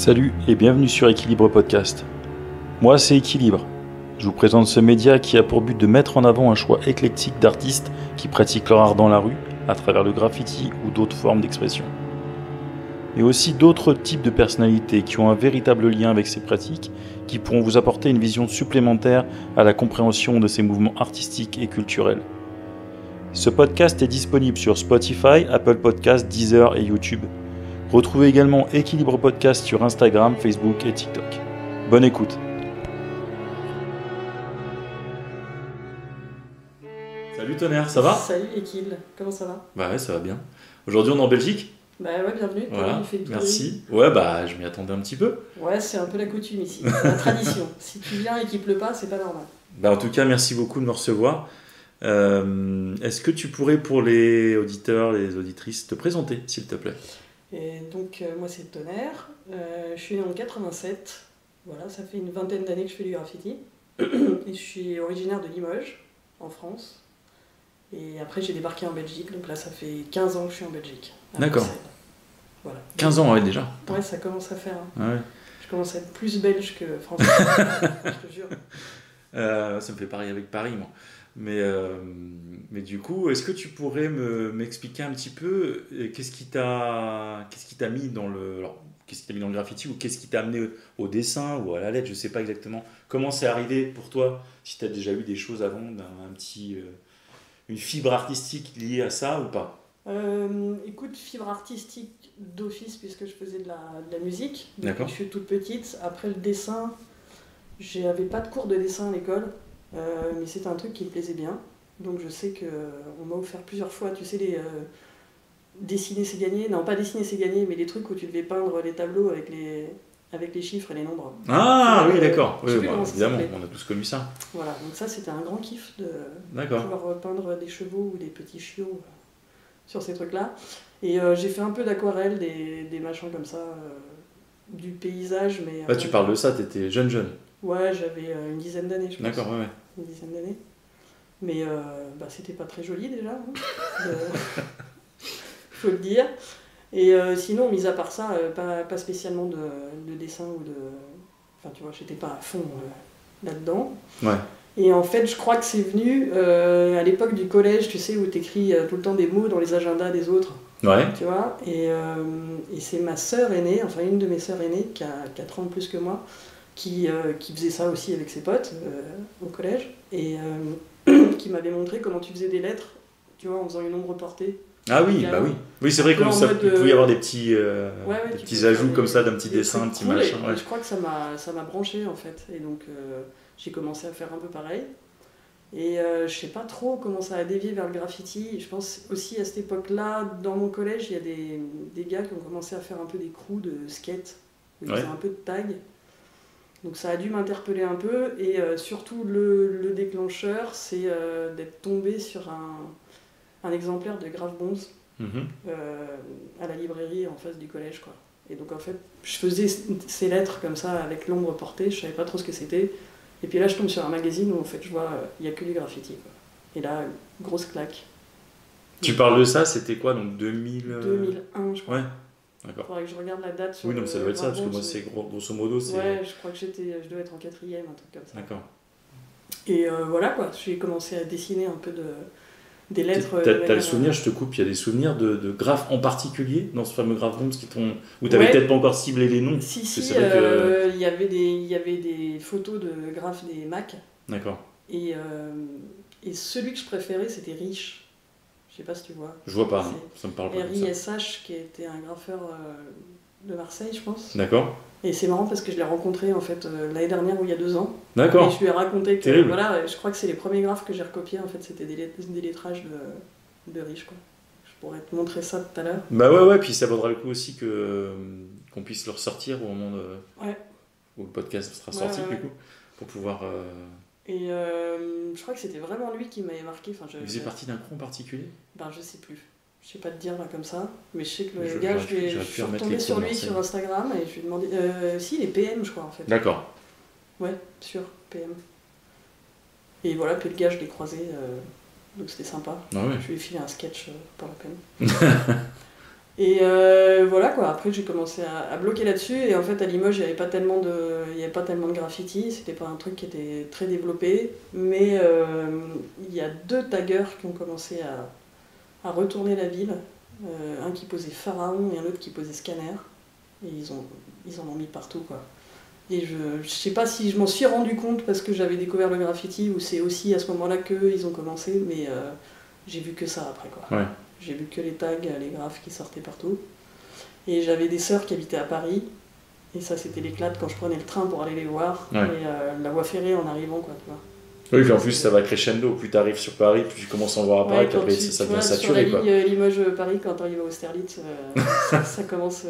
Salut et bienvenue sur Équilibre Podcast. Moi c'est Équilibre. Je vous présente ce média qui a pour but de mettre en avant un choix éclectique d'artistes qui pratiquent leur art dans la rue à travers le graffiti ou d'autres formes d'expression. Mais aussi d'autres types de personnalités qui ont un véritable lien avec ces pratiques qui pourront vous apporter une vision supplémentaire à la compréhension de ces mouvements artistiques et culturels. Ce podcast est disponible sur Spotify, Apple Podcasts, Deezer et YouTube. Retrouvez également Équilibre Podcast sur Instagram, Facebook et TikTok. Bonne écoute. Salut Tonnerre, ça va ? Salut Ekil, comment ça va ? Bah ouais, ça va bien. Aujourd'hui on est en Belgique. Bah ouais, bienvenue. Voilà, merci. Ouais, bah je m'y attendais un petit peu. Ouais, c'est un peu la coutume ici, c'est la tradition. Si tu viens et qu'il pleut pas, c'est pas normal. Bah en tout cas, merci beaucoup de me recevoir. Est-ce que tu pourrais pour les auditeurs, les auditrices, te présenter s'il te plaît ? Et donc moi c'est Tonnerre, je suis né en 87, voilà, ça fait une vingtaine d'années que je fais du graffiti. Et je suis originaire de Limoges, en France. Et après j'ai débarqué en Belgique, donc là ça fait 15 ans que je suis en Belgique. D'accord. Voilà. 15 ans, ouais, déjà. Ouais, ça commence à faire. Hein. Ah ouais. Je commence à être plus belge que français, je te jure. Ça me fait pareil avec Paris, moi. Mais du coup, est-ce que tu pourrais m'expliquer un petit peu qu'est-ce qui t'a mis dans le graffiti ou qu'est-ce qui t'a amené au dessin ou à la lettre, je sais pas exactement. Comment c'est arrivé pour toi, si tu as déjà eu des choses avant, une fibre artistique liée à ça ou pas ? Écoute, fibre artistique d'office puisque je faisais de la musique. D'accord. Je suis toute petite. Après le dessin, j'avais pas de cours de dessin à l'école, mais c'était un truc qui me plaisait bien. Donc je sais qu'on m'a offert plusieurs fois, tu sais, dessiner c'est gagner. Non, pas dessiner c'est gagner, mais les trucs où tu devais peindre les tableaux avec les chiffres et les nombres. Ah oui, d'accord. Oui, évidemment, s'appelait. on a tous connu ça. Voilà, donc ça c'était un grand kiff de D'accord. pouvoir peindre des chevaux ou des petits chiots sur ces trucs-là. Et j'ai fait un peu d'aquarelle, des machins comme ça, du paysage. Mais Là, tu parles de ça, t'étais jeune. Ouais, j'avais une dizaine d'années, je pense. D'accord, ouais. Une dizaine d'années. Mais c'était pas très joli déjà, hein. Faut le dire. Et sinon, mis à part ça, pas spécialement de dessin ou de... Enfin, tu vois, j'étais pas à fond là-dedans. Ouais. Et en fait, je crois que c'est venu à l'époque du collège, tu sais, où t'écris tout le temps des mots dans les agendas des autres. Ouais. Tu vois, et c'est ma sœur aînée, enfin une de mes sœurs aînées, qui a 4 ans de plus que moi, qui faisait ça aussi avec ses potes au collège, et qui m'avait montré comment tu faisais des lettres, tu vois, en faisant une ombre portée. Ah oui, bah oui. Oui, c'est vrai qu'il pouvait y avoir des petits, des petits ajouts comme ça, d'un petit dessin, un petit cool, machin. Et je crois que ça m'a branché en fait, et donc j'ai commencé à faire un peu pareil. Et je sais pas trop comment ça a dévié vers le graffiti. Je pense aussi à cette époque-là, dans mon collège, il y a des gars qui ont commencé à faire un peu des crews de skate, où ils faisaient un peu de tag. Donc ça a dû m'interpeller un peu, et surtout le déclencheur, c'est d'être tombé sur un exemplaire de Grave Bonds à la librairie en face du collège, quoi. Et donc en fait, je faisais ces lettres comme ça avec l'ombre portée, je savais pas trop ce que c'était. Et puis là, je tombe sur un magazine où en fait, je vois il n'y a que du graffiti, quoi. Et là, grosse claque. Tu parles de ça, c'était quoi, donc 2001, je crois. Ouais, d'accord. Faudrait que je regarde la date. Sur oui, donc ça doit être ça, parce que moi, c'est grosso modo, c'est... Ouais, je crois que je devais être en 4e, un truc comme ça. D'accord. Et voilà, quoi, j'ai commencé à dessiner un peu des lettres. T'as le souvenir, je te coupe, il y a des souvenirs de graphes en particulier dans ce fameux graph bonds où t'avais peut-être pas encore ciblé les noms. Si, il y avait des photos de graphes des Mac. D'accord. Et celui que je préférais, c'était Riche. Je sais pas si tu vois. Je vois pas, ça me parle pas. RISH, qui était un graffeur de Marseille, je pense. D'accord. Et c'est marrant parce que je l'ai rencontré en fait l'année dernière ou il y a 2 ans. D'accord. Et je lui ai raconté que Terrible. voilà, je crois que c'est les premiers graphes que j'ai recopiés en fait, c'était des lettrages de Riche, quoi. Je pourrais te montrer ça tout à l'heure. Bah ouais, puis ça vaudra le coup aussi qu'on puisse le ressortir au moment où le podcast sera sorti du coup, pour pouvoir... Et je crois que c'était vraiment lui qui m'avait marqué. Enfin, il faisait partie d'un crew en particulier ? Ben je sais plus. Je sais pas te dire là comme ça, mais je sais que le gars, je suis retombée sur lui sur Instagram et je lui ai demandé... si, il est PM je crois en fait. D'accord. Ouais, sûr, PM. Et voilà, puis le gars je l'ai croisé, donc c'était sympa. Ah ouais. Je lui ai filé un sketch, pas la peine. Et voilà quoi, après j'ai commencé à bloquer là-dessus et en fait à Limoges il n'y avait pas tellement de graffiti, c'était pas un truc qui était très développé, mais il y a 2 taggers qui ont commencé à retourner la ville, un qui posait Pharaon et un autre qui posait Scanner, et ils en ont mis partout quoi. Et je sais pas si je m'en suis rendu compte parce que j'avais découvert le graffiti ou c'est aussi à ce moment-là qu'ils ont commencé, mais j'ai vu que ça après quoi. Ouais. J'ai vu que les tags, les graphes qui sortaient partout. Et j'avais des sœurs qui habitaient à Paris. Et ça, c'était l'éclate quand je prenais le train pour aller les voir. Ouais. Et la voie ferrée en arrivant, quoi, tu vois. Oui, puis en plus, ça va crescendo. Plus tu arrives sur Paris, plus tu commences à en voir apparaître. Ouais, Après, ça devient saturé. Sur la ligne Limoges-Paris, quand tu arrives à Austerlitz, ça commence...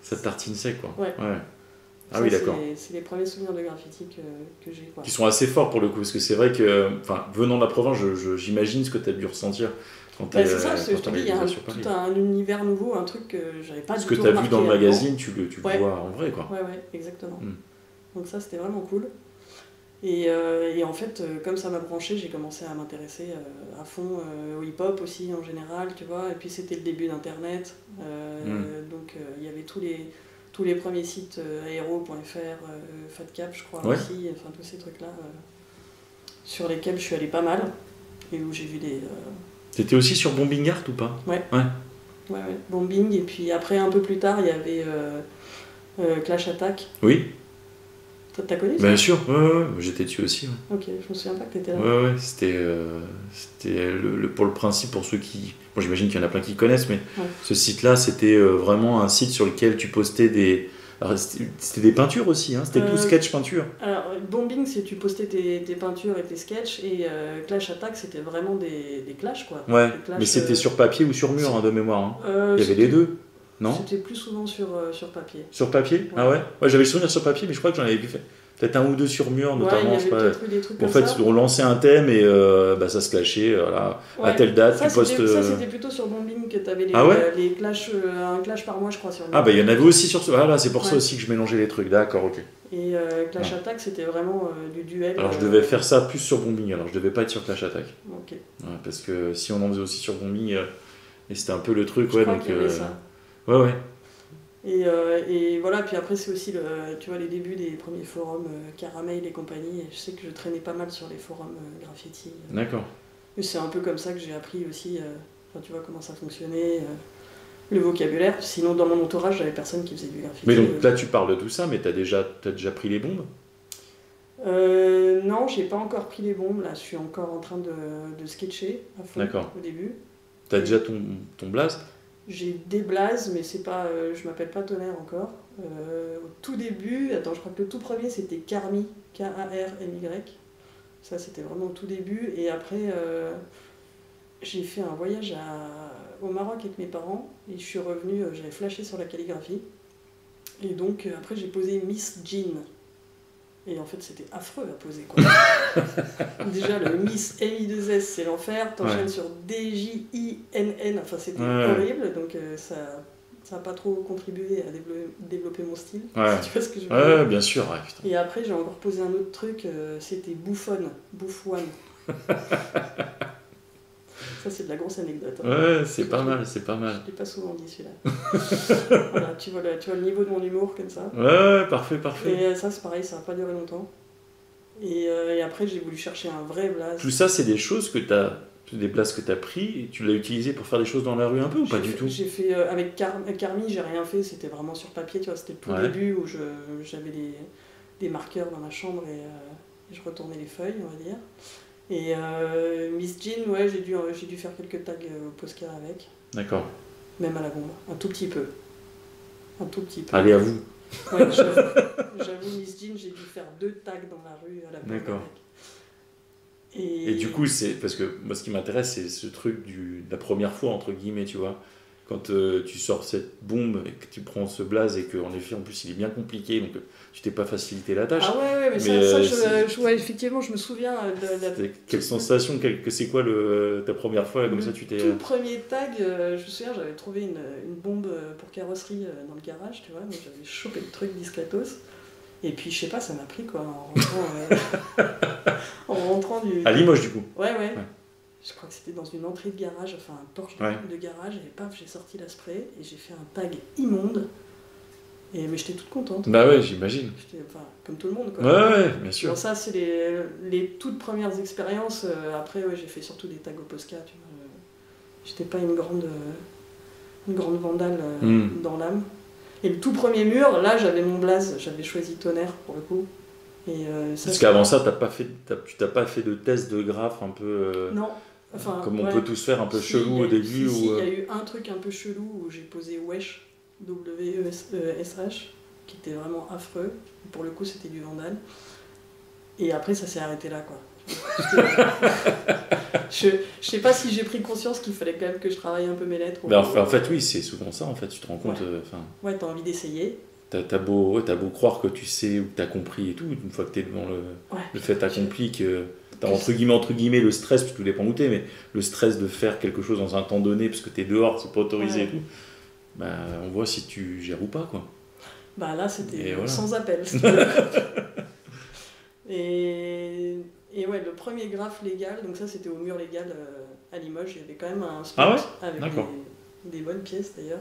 Ça tartine sec, quoi. Ouais. Ah oui, d'accord. C'est les premiers souvenirs de graffiti que j'ai, quoi. Qui sont assez forts pour le coup, parce que c'est vrai que, venant de la province, j'imagine ce que tu as dû ressentir. C'est ça, je te dis, il y a tout un univers nouveau, un truc que j'avais pas du tout remarqué. Ce que tu as vu dans le magazine, tu le vois en vrai, quoi. Ouais, exactement. Donc ça, c'était vraiment cool. Et en fait, comme ça m'a branché, j'ai commencé à m'intéresser à fond au hip-hop aussi en général, tu vois. Et puis c'était le début d'Internet, donc il y avait tous les premiers sites, aero.fr, FatCap, je crois aussi, enfin tous ces trucs-là, sur lesquels je suis allé pas mal, et où j'ai vu des... T'étais aussi sur Bombing Art ou pas ? Ouais. Bombing, et puis après, un peu plus tard, il y avait Clash Attack. Oui. T'as connu ça ? Bien sûr, ouais, j'étais dessus aussi. Ouais. Ok, je me souviens pas que t'étais là. Ouais, c'était pour le principe, pour ceux qui... Bon, j'imagine qu'il y en a plein qui connaissent, mais ce site-là, c'était vraiment un site sur lequel tu postais des... Alors, c'était des peintures aussi, hein. C'était tout sketch peinture. Alors, Bombing, c'est tu postais tes peintures et tes sketchs, et Clash Attack, c'était vraiment des clashs, quoi. Ouais, clashs, mais c'était sur papier ou sur mur, de mémoire. Hein. Il y avait les deux, non ? C'était plus souvent sur papier. Sur papier ? Ah ouais ? Ouais, j'avais le souvenir sur papier, mais je crois que j'en avais vu fait. Peut-être un ou deux sur mur, notamment. Il y avait peut-être des trucs en fait, on lançait un thème et ça se clashait. Voilà. À telle date, tu postes. Ça, c'était plutôt sur Bombing que tu avais les clashs, un clash par mois, je crois, sur Ah, il y en avait aussi sur ce. Voilà, c'est pour ça aussi que je mélangeais les trucs. D'accord, ok. Et Clash Attack, c'était vraiment du duel. Alors, je devais faire ça plus sur Bombing, alors je devais pas être sur Clash Attack. Ok. Ouais, parce que si on en faisait aussi sur Bombing, et c'était un peu le truc, je crois qu'il y avait ça. Ouais. Et voilà, puis après c'est aussi tu vois, les débuts des premiers forums Caramel et compagnie, et je sais que je traînais pas mal sur les forums graffiti. D'accord. Mais c'est un peu comme ça que j'ai appris aussi, tu vois, comment ça fonctionnait, le vocabulaire. Sinon dans mon entourage, j'avais personne qui faisait du graffiti. Mais donc là tu parles de tout ça, mais t'as déjà pris les bombes ? Non, j'ai pas encore pris les bombes, là je suis encore en train de sketcher à fond. D'accord. Au début. T'as déjà ton blaze ? J'ai des blazes, mais c'est pas, je m'appelle pas Tonnerre encore. Au tout début, je crois que le tout premier c'était Karmy, Karmy. Ça c'était vraiment au tout début. Et après, j'ai fait un voyage au Maroc avec mes parents et je suis revenue, j'avais flashé sur la calligraphie. Et donc après j'ai posé Miss Jean. Et en fait, c'était affreux à poser, quoi. Déjà, le Miss MI2S, c'est l'enfer. T'enchaînes sur DJINN. Enfin, c'était horrible. Donc, ça n'a pas trop contribué à développer mon style. Ouais. Si tu vois ce que je veux dire. Ouais, bien sûr. Ouais, putain. Et après, j'ai encore posé un autre truc. C'était Bouffon. Bouffouane. Ça, c'est de la grosse anecdote. Hein. Ouais, c'est pas mal. Je l'ai pas souvent dit, celui-là. Voilà, tu vois le niveau de mon humour, comme ça. Ouais, parfait. Et ça, c'est pareil, ça n'a pas duré longtemps. Et après, j'ai voulu chercher un vrai blaze. Tout ça, c'est des choses des blazes que tu as pris, et tu l'as utilisé pour faire des choses dans la rue un peu ou pas du tout ? J'ai fait, avec Karmy, j'ai rien fait, c'était vraiment sur papier, tu vois, c'était le tout début où j'avais des marqueurs dans ma chambre et je retournais les feuilles, on va dire. Et Miss Jean, j'ai dû faire quelques tags au Posca avec. D'accord. Même à la bombe, un tout petit peu. Allez, à vous. Ouais, j'avoue, Miss Jean, j'ai dû faire 2 tags dans la rue à la bombe. D'accord. Et du coup, c'est parce que moi, ce qui m'intéresse, c'est ce truc de la première fois, entre guillemets, tu vois. Quand tu sors cette bombe et que tu prends ce blaze et qu'en effet, en plus, il est bien compliqué, donc tu t'es pas facilité la tâche. Ah ouais, mais effectivement, je me souviens de quelle sensation, c'est quoi ta première fois, comme ça tu t'es... Tout premier tag, je me souviens, j'avais trouvé une bombe pour carrosserie dans le garage, tu vois, donc j'avais chopé le truc discretos. Et puis, je sais pas, ça m'a pris, quoi, en rentrant du... À Limoges, du coup. Ouais. je crois que c'était dans une entrée de garage, enfin un porche de garage, et paf, j'ai sorti la spray et j'ai fait un tag immonde. Mais j'étais toute contente. Bah ouais, j'imagine. Enfin, comme tout le monde, quoi. Ouais, bien sûr. Alors ça, c'est les toutes premières expériences. Après, j'ai fait surtout des tags au Posca, tu vois. J'étais pas une grande vandale dans l'âme. Et le tout premier mur, là, j'avais mon blaze. J'avais choisi Tonnerre, pour le coup. Parce qu'avant ça, tu t'as pas fait de test de graphe un peu... Non. Enfin, comme on peut tous faire, un peu chelou au début. Il y a eu un truc un peu chelou où j'ai posé Wesh. W-E-S-H, qui était vraiment affreux. Pour le coup, c'était du vandal. Et après, ça s'est arrêté là, quoi. Je sais pas si j'ai pris conscience qu'il fallait quand même que je travaille un peu mes lettres. En fait, oui, c'est souvent ça, en fait. Tu te rends compte... Ouais, t'as envie d'essayer. T'as beau croire que tu sais ou que t'as compris et tout, une fois que t'es devant le fait accompli, que t'as entre guillemets le stress, parce que tout dépend où t'es, mais le stress de faire quelque chose dans un temps donné, parce que t'es dehors, c'est pas autorisé et tout. Bah, on voit si tu gères ou pas, quoi. Bah là, c'était sans appel. et ouais, le premier graphe légal, donc ça c'était au mur légal à Limoges, il y avait quand même un spot avec des bonnes pièces d'ailleurs.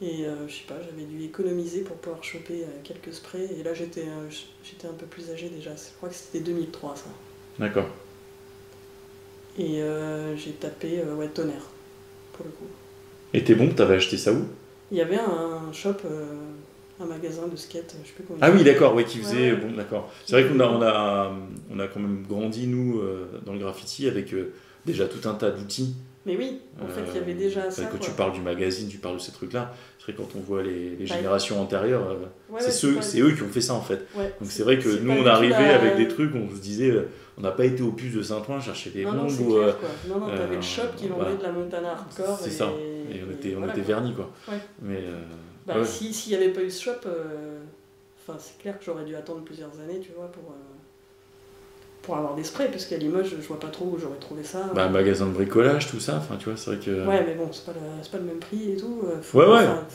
Et je sais pas, j'avais dû économiser pour pouvoir choper quelques sprays. Et là j'étais un peu plus âgé déjà, je crois que c'était 2003 ça. D'accord. Et j'ai tapé Tonnerre, pour le coup. Et t'es bon, t'avais acheté ça où ? Il y avait un shop, un magasin de skate, je sais plus comment. Ah oui, d'accord, qui faisait. Bon, d'accord. C'est vrai qu'on a quand même grandi, nous, dans le graffiti, avec déjà tout un tas d'outils. Mais oui, en fait, il y avait déjà ça. Tu parles du magazine, tu parles de ces trucs-là. C'est vrai, quand on voit les générations antérieures, c'est eux qui ont fait ça, en fait. Ouais, donc c'est vrai que nous, on arrivait avec des trucs, on se disait. On n'a pas été au puce de Saint-Ouen chercher des bombes. Non, c'est clair, quoi. Non, t'avais le shop qui vendait de la Montana hardcore. C'est ça. Et on était vernis, quoi. Ouais. Mais, s'il n'y avait pas eu ce shop, c'est clair que j'aurais dû attendre plusieurs années, tu vois, pour avoir des sprays, parce qu'à Limoges, je vois pas trop où j'aurais trouvé ça. Magasin de bricolage, tout ça, tu vois, c'est vrai que... Ouais, mais bon, c'est pas le même prix et tout. Faut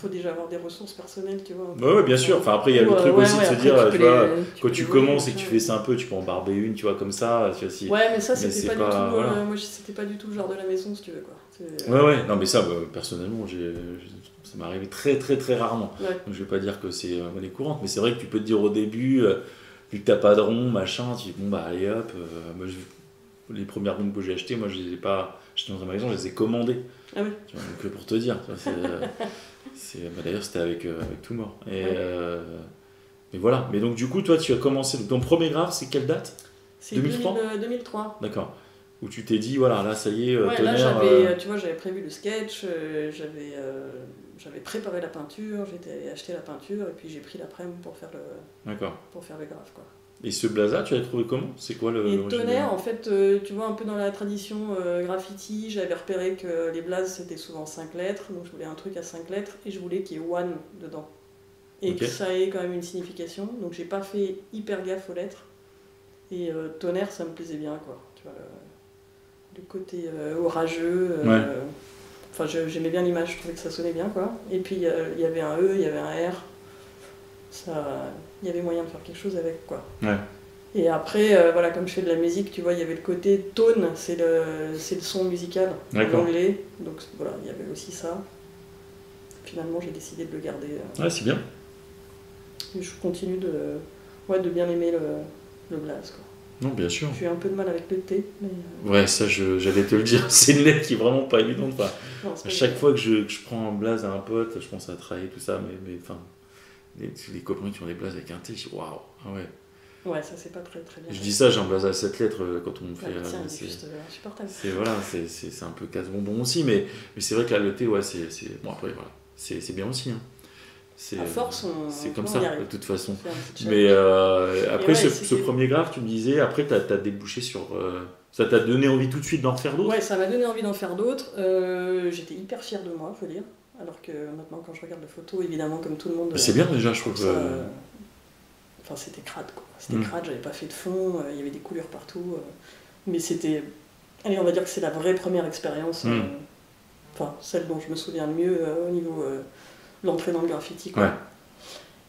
déjà avoir des ressources personnelles, tu vois. Ouais, bien sûr. Enfin, après, il y a le truc aussi de se dire, tu vois, quand tu commences et que tu fais ça un peu, tu peux en barber une, tu vois, comme ça. Tu vois, si... Ouais, mais ça, c'était pas du tout... Moi, c'était pas du tout le genre de la maison, si tu veux, quoi. Ouais. Non, mais ça, personnellement, ça m'est arrivé très, très, très rarement. Ouais. Donc, je vais pas dire que c'est monnaie courante, mais c'est vrai que tu peux te dire au début... vu que t'as pas de rond, machin, tu dis bon allez hop, moi, les premières bombes que j'ai achetées, moi je les ai pas achetées dans un magasin, je les ai commandées. Ah oui. Tu vois, donc pour te dire, d'ailleurs c'était avec Tout Mort. Et voilà. Mais donc du coup toi tu as commencé, donc ton premier graphe c'est quelle date ? C'est 2003. D'accord. Où tu t'es dit voilà là ça y est, Tonnerre. Là j'avais prévu le sketch, j'avais préparé la peinture, j'étais allé acheter la peinture et puis j'ai pris l'après-midi pour faire le graphe, quoi. Et ce blaza, tu l'as trouvé comment ? C'est quoi le... Et Tonnerre, en fait, tu vois, un peu dans la tradition graffiti, j'avais repéré que les blazes c'était souvent 5 lettres, donc je voulais un truc à 5 lettres et je voulais qu'il y ait one dedans. Et que ça ait quand même une signification, donc j'ai pas fait hyper gaffe aux lettres. Et Tonnerre, ça me plaisait bien, quoi. Tu vois, le côté orageux. Enfin, j'aimais bien l'image, je trouvais que ça sonnait bien, quoi. Et puis, il y avait un E, il y avait un R. Il y avait moyen de faire quelque chose avec, quoi. Ouais. Et après, comme je fais de la musique, tu vois, il y avait le côté tone, c'est le son musical en anglais. Donc, voilà, il y avait aussi ça. Finalement, j'ai décidé de le garder. Ouais, c'est bien. Et je continue de bien aimer le blaze, quoi. Non, bien sûr. J'ai un peu de mal avec le T. Mais Ouais, ça, j'allais te le dire. C'est une lettre qui est vraiment pas évidente. À chaque fois que je prends un blaze à un pote, je pense à travailler, tout ça, mais les copains qui ont des blazes avec un T, je dis waouh, ah ouais. Ouais, ça c'est pas très très bien. Je dis ça, j'ai un blaze à 7 lettres quand on me fait. Tiens, c'est juste insupportable. C'est un peu casse-bonbon aussi, mais c'est vrai que là, le T, ouais, bon, après, voilà, c'est bien aussi. Hein. À force, c'est comme ça, de toute façon. Mais après, ce premier graphe, tu me disais, après, t'as débouché sur. Ça t'a donné envie tout de suite d'en refaire d'autres ? Ouais, ça m'a donné envie d'en faire d'autres. J'étais hyper fière de moi, faut dire. Alors que maintenant, quand je regarde la photo, évidemment, comme tout le monde. C'est bien déjà, je trouve. Enfin, c'était crade, quoi. C'était crade, j'avais pas fait de fond, il y avait des couleurs partout. Mais c'était. Allez, on va dire que c'est la vraie première expérience. Enfin, celle dont je me souviens le mieux au niveau. L'entrée dans le graffiti, quoi. Ouais.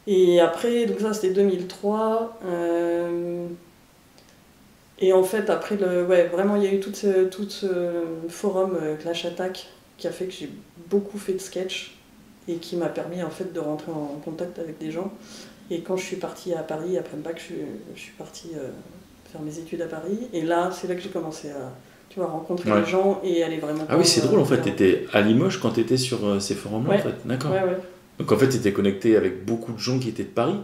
Et après, donc ça c'était 2003. Et en fait, après, vraiment, il y a eu tout ce forum Clash Attack qui a fait que j'ai beaucoup fait de sketch et qui m'a permis en fait de rentrer en contact avec des gens. Et quand je suis partie à Paris, après le bac, je suis partie faire mes études à Paris. Et là, c'est là que j'ai commencé à rencontrer les gens et aller vraiment... Ah oui, c'est drôle, en fait, tu étais à Limoges quand tu étais sur ces forums-là, en fait. D'accord. Ouais. Donc en fait, tu étais connecté avec beaucoup de gens qui étaient de Paris.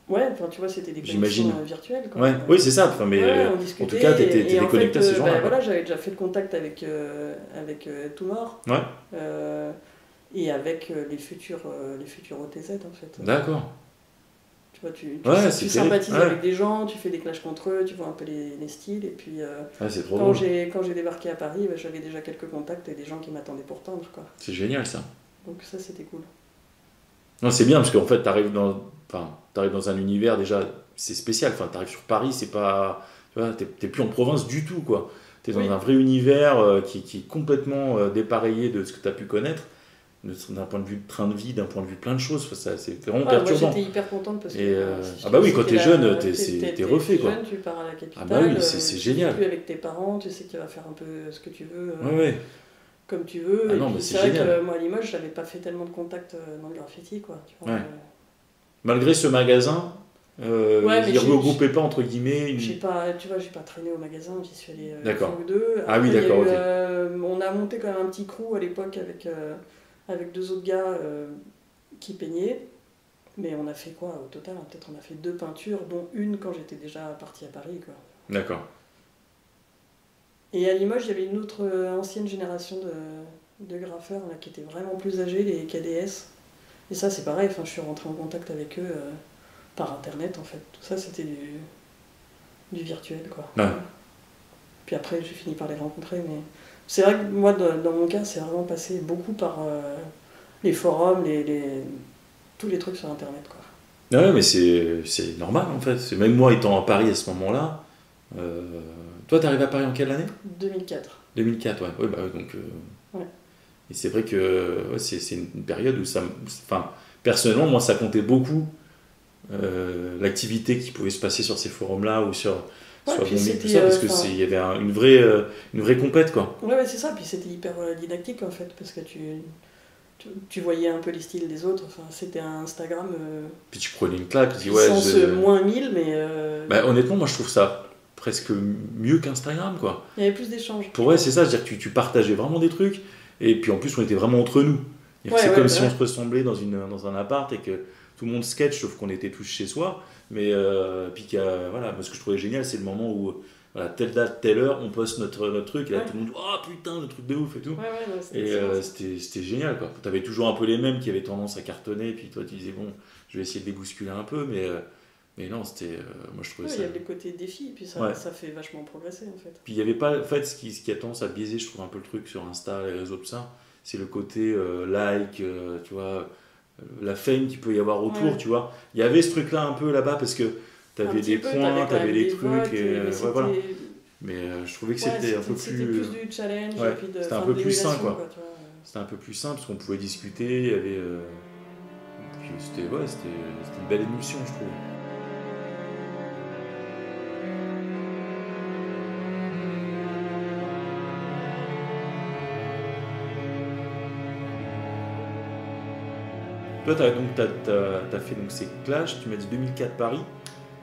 Ouais, enfin tu vois, c'était des connexions virtuelles. Quoi. Ouais. Oui, c'est ça. Enfin, mais en tout cas, tu étais connecté à ces gens-là. Voilà, j'avais déjà fait le contact avec Toumor. Ouais. Et avec les futurs OTZ en fait. D'accord. Tu vois, tu sympathises avec des gens, tu fais des clashs contre eux, tu vois un peu les styles. Et puis c'est trop quand j'ai débarqué à Paris, j'avais déjà quelques contacts et des gens qui m'attendaient pour tendre. Quoi. C'est génial ça. Donc ça, c'était cool. Non, c'est bien parce qu'en fait, t'arrives dans un univers déjà, c'est spécial. Enfin, t'arrives sur Paris, c'est pas, tu vois, t'es plus en province du tout, quoi. T'es dans un vrai univers qui est complètement dépareillé de ce que t'as pu connaître, d'un point de vue de train de vie, d'un point de vue plein de choses. Ça, c'est vraiment perturbant. Moi, j'étais hyper contente parce que. Bah oui, quand t'es jeune, t'es refait, quoi. Jeune, tu pars à la capitale. Ah bah oui, c'est génial. Tu es plus avec tes parents, tu sais que tu vas faire un peu ce que tu veux. Ouais. Comme tu veux. Ah non, mais c'est vrai que moi à Limoges, j'avais pas fait tellement de contacts dans le graffiti, quoi. Tu vois, malgré ce magasin, il ne regroupait pas entre guillemets. J'ai pas traîné au magasin, j'y suis allé une fois ou deux. Ah oui, d'accord. On a monté quand même un petit crew à l'époque avec deux autres gars qui peignaient. Mais on a fait quoi au total? Peut-être on a fait 2 peintures, dont une quand j'étais déjà partie à Paris, quoi. D'accord. Et à Limoges, il y avait une autre ancienne génération de graffeurs là, qui étaient vraiment plus âgés, les KDS. Et ça, c'est pareil, je suis rentrée en contact avec eux par Internet, en fait. Tout ça, c'était du virtuel, quoi. Ouais. Puis après, j'ai fini par les rencontrer. Mais c'est vrai que moi, dans mon cas, c'est vraiment passé beaucoup par les forums, tous les trucs sur Internet, quoi. Ouais, mais c'est normal, en fait. Même moi, étant à Paris à ce moment-là... Toi, t'es arrivé à Paris en quelle année? 2004. 2004, ouais. Ouais, bah, donc, ouais. Et c'est vrai que c'est une période où ça... Enfin, personnellement, moi, ça comptait beaucoup l'activité qui pouvait se passer sur ces forums-là ou sur Bombing, tout ça, parce qu'il y avait une vraie compète, quoi. Ouais, c'est ça. Puis c'était hyper didactique, en fait, parce que tu voyais un peu les styles des autres. Enfin, c'était un Instagram... Puis tu prenais une claque. Puissance moins 1000, mais... Bah, honnêtement, moi, je trouve ça presque mieux qu'Instagram, quoi. Il y avait plus d'échanges. C'est ça, c'est-à-dire que tu partageais vraiment des trucs, et puis en plus on était vraiment entre nous. C'est comme si on se ressemblait dans un appart et que tout le monde sketch, sauf qu'on était tous chez soi. Mais puis voilà, ce que je trouvais génial, c'est le moment où voilà, telle date, telle heure, on poste notre truc, et là tout le monde dit oh putain, le truc de ouf et tout. C'était génial, quoi. T'avais toujours un peu les mêmes qui avaient tendance à cartonner, puis toi tu disais bon, je vais essayer de les bousculer un peu, mais non, c'était. Moi, je trouvais ça. Il y a le côté défi, puis ça fait vachement progresser, en fait. Puis il n'y avait pas. En fait, ce qui a tendance à biaiser, je trouve, un peu le truc sur Insta, les réseaux, tout ça, c'est le côté like, tu vois, la fame qu'il peut y avoir autour, tu vois. Il y avait ce truc-là un peu là-bas, parce que t'avais des points, t'avais des trucs, voilà. Mais je trouvais que c'était un peu plus. C'était plus du challenge, et puis c'était un peu plus sain, quoi. C'était un peu plus simple, parce qu'on pouvait discuter, il y avait. Puis c'était une belle émulsion, je trouve. Toi, t'as fait donc ces clashs, tu m'as dit 2004 Paris.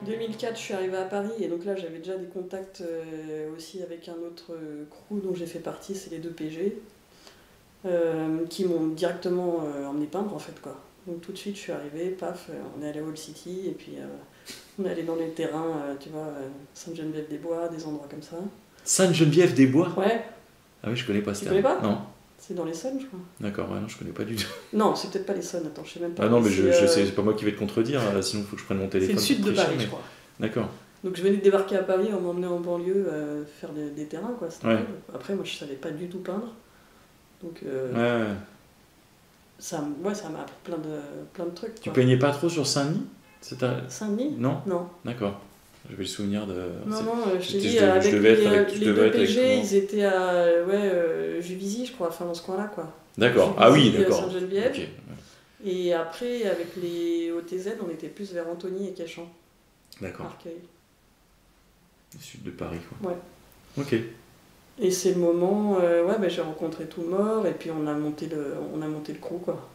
2004, je suis arrivée à Paris et donc là j'avais déjà des contacts aussi avec un autre crew dont j'ai fait partie, c'est les 2 PG, qui m'ont directement emmené peindre en fait, quoi. Donc tout de suite je suis arrivée, paf, on est allé à Wall City et puis on est allé dans les terrains, tu vois, Sainte-Geneviève-des-Bois, des endroits comme ça. Sainte-Geneviève-des-Bois ? Ouais. Ah oui, je connais pas ça. Tu connais pas ? Non. C'est dans l'Essonne, je crois. D'accord, ouais, non, je connais pas du tout. Non, c'est peut-être pas l'Essonne, attends, je sais même pas. Ah non, mais je sais, c'est pas moi qui vais te contredire, sinon il faut que je prenne mon téléphone. C'est le sud de Paris, je crois. D'accord. Donc je venais de débarquer à Paris, on m'emmenait en banlieue faire des terrains, quoi. Ouais. Après, moi je savais pas du tout peindre. Donc ça m'a appris plein de trucs. Tu peignais pas trop sur Saint-Denis ? Saint-Denis ? Non. Non. D'accord. J'avais le souvenir de... Non, je t'ai dit, avec les 2 PG, ils étaient à Juvisy, je crois, enfin dans ce coin-là, quoi. D'accord. Juvisy, oui, d'accord. Sainte-Geneviève. Okay. Et après, avec les OTZ, on était plus vers Antony et Cachan. D'accord. Arcueil. Le sud de Paris, quoi. Ouais. Ok. Et c'est le moment, j'ai rencontré Tout Mort, et puis on a monté le crew, quoi.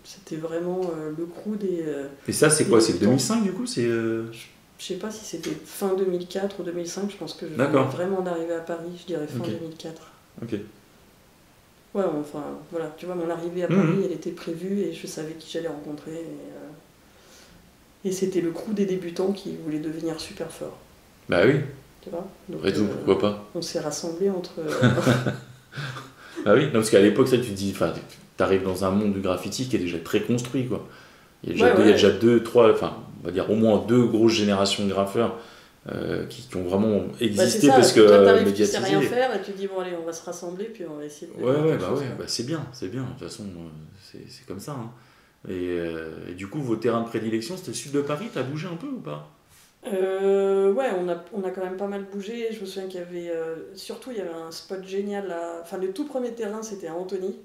C'était vraiment le crew des... et ça, c'est quoi? C'est débutants. 2005, du coup? Je sais pas si c'était fin 2004 ou 2005, je pense que je venais D'accord. vraiment d'arriver à Paris, je dirais fin Ok. 2004. Ok. Ouais, enfin, voilà, tu vois, mon arrivée à Paris, elle était prévue, et je savais qui j'allais rencontrer, et c'était le crew des débutants qui voulaient devenir super forts. Bah oui. Tu vois. Donc, Après tout, pourquoi pas? on s'est rassemblés entre... Bah oui, non, parce qu'à l'époque, ça, tu te dis, enfin, t'arrives dans un monde du graffiti qui est déjà très construit, quoi. Il y a déjà deux, trois, enfin, on va dire au moins 2 grosses générations de graffeurs qui ont vraiment existé ça, parce que toi, t'arrives, tu médiatisés. sais rien faire, et tu dis, bon, allez, on va se rassembler, puis on va essayer de... Bah c'est bien, c'est bien. De toute façon, c'est comme ça. Hein. Et du coup, vos terrains de prédilection, c'était le sud de Paris. T'as bougé un peu ou pas? Ouais, on a quand même pas mal bougé. Je me souviens qu'il y avait... surtout, il y avait un spot génial là. Enfin, le tout premier terrain, c'était à Antony.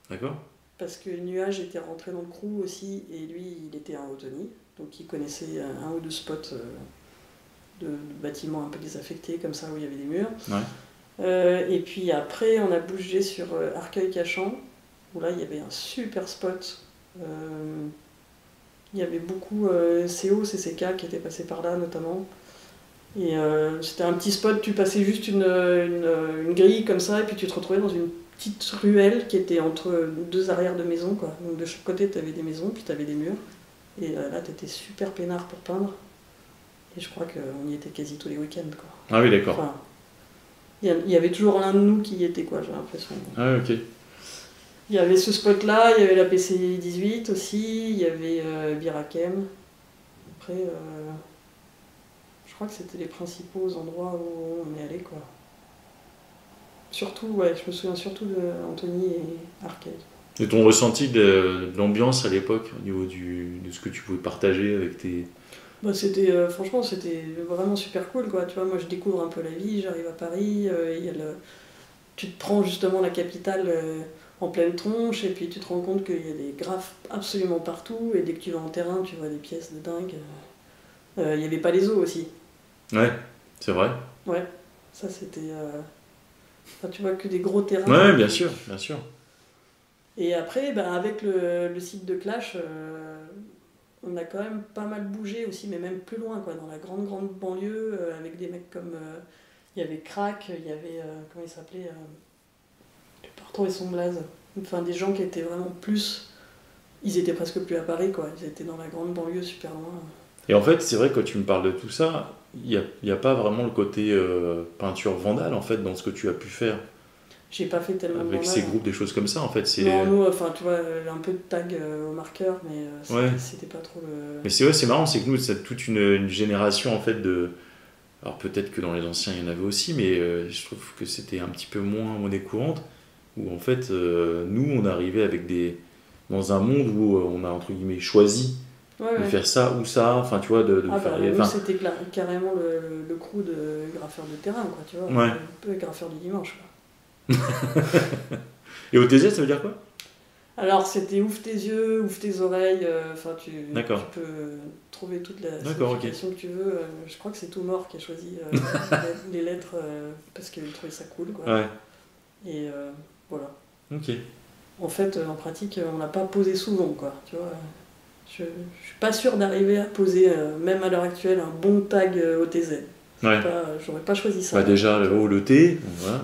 D'accord. Parce que Nuage était rentré dans le crew aussi, et lui, il était à Antony. Donc, il connaissait un ou deux spots de bâtiments un peu désaffectés, comme ça, où il y avait des murs. Ouais. Et puis après, on a bougé sur Arcueil-Cachan, où là, il y avait un super spot. Il y avait beaucoup CO, CCK qui étaient passés par là notamment. Et c'était un petit spot, tu passais juste une grille comme ça, et puis tu te retrouvais dans une petite ruelle qui était entre 2 arrières de maisons, quoi. Donc de chaque côté, tu avais des maisons, puis tu avais des murs. Et là, tu étais super peinard pour peindre. Et je crois qu'on y était quasi tous les week-ends, quoi. Ah oui, d'accord. Enfin, il y avait toujours l'un de nous qui y était, quoi, j'ai l'impression. Ah ok. Il y avait ce spot-là, il y avait la PCI 18 aussi, il y avait Birakem. Après, je crois que c'était les principaux endroits où on est allé, quoi. Surtout, ouais, je me souviens surtout d'Antony et Arcade. Et ton ressenti de l'ambiance à l'époque, au niveau de ce que tu pouvais partager avec tes... Bah, franchement, c'était vraiment super cool, quoi. Tu vois, moi, je découvre un peu la vie, j'arrive à Paris, tu te prends justement la capitale en pleine tronche, et puis tu te rends compte qu'il y a des graphes absolument partout, et dès que tu vas en terrain, tu vois des pièces de dingue. Il n'y avait pas les eaux aussi. Ouais, c'est vrai. Ouais, ça c'était... Enfin, tu vois que des gros terrains. Ouais, bien sûr, bien sûr. Et après, bah, avec le site de Clash, on a quand même pas mal bougé aussi, mais même plus loin, quoi, dans la grande banlieue, avec des mecs comme... il y avait Crack, il y avait... comment il s'appelait je peux pas retrouver son blaze. Enfin, des gens qui étaient vraiment plus... Ils étaient presque plus à Paris, quoi. Ils étaient dans la grande banlieue, super loin. Et en fait, c'est vrai que quand tu me parles de tout ça, il n'y a pas vraiment le côté peinture vandale, en fait, dans ce que tu as pu faire. J'ai pas fait tellement avec ces groupes, des choses comme ça, en fait. Non, nous, enfin, tu vois, un peu de tag au marqueur, mais c'était pas trop le... Mais c'est marrant, c'est que nous, c'est toute une génération, en fait, de... Alors peut-être que dans les anciens, il y en avait aussi, mais je trouve que c'était un petit peu moins monnaie courante, où en fait, nous, on arrivait avec dans un monde où on a, entre guillemets, choisi de faire ça ou ça, enfin, tu vois, de faire... Nous, c'était carrément le crew de graffeurs de terrain, quoi, tu vois, un peu graffeurs du dimanche, quoi. Et OTZ, ça veut dire quoi? Alors, c'était ouvre tes yeux, ouvre tes oreilles, enfin, tu peux trouver toute la signification que tu veux. Je crois que c'est Tout Mort qui a choisi les lettres parce qu'il trouvait ça cool, quoi. Ouais. Et voilà. Ok. En fait, en pratique, on l'a pas posé souvent, quoi, tu vois. Je suis pas sûr d'arriver à poser, même à l'heure actuelle, un bon tag OTZ. J'aurais pas choisi ça. Bah déjà, le O, le T.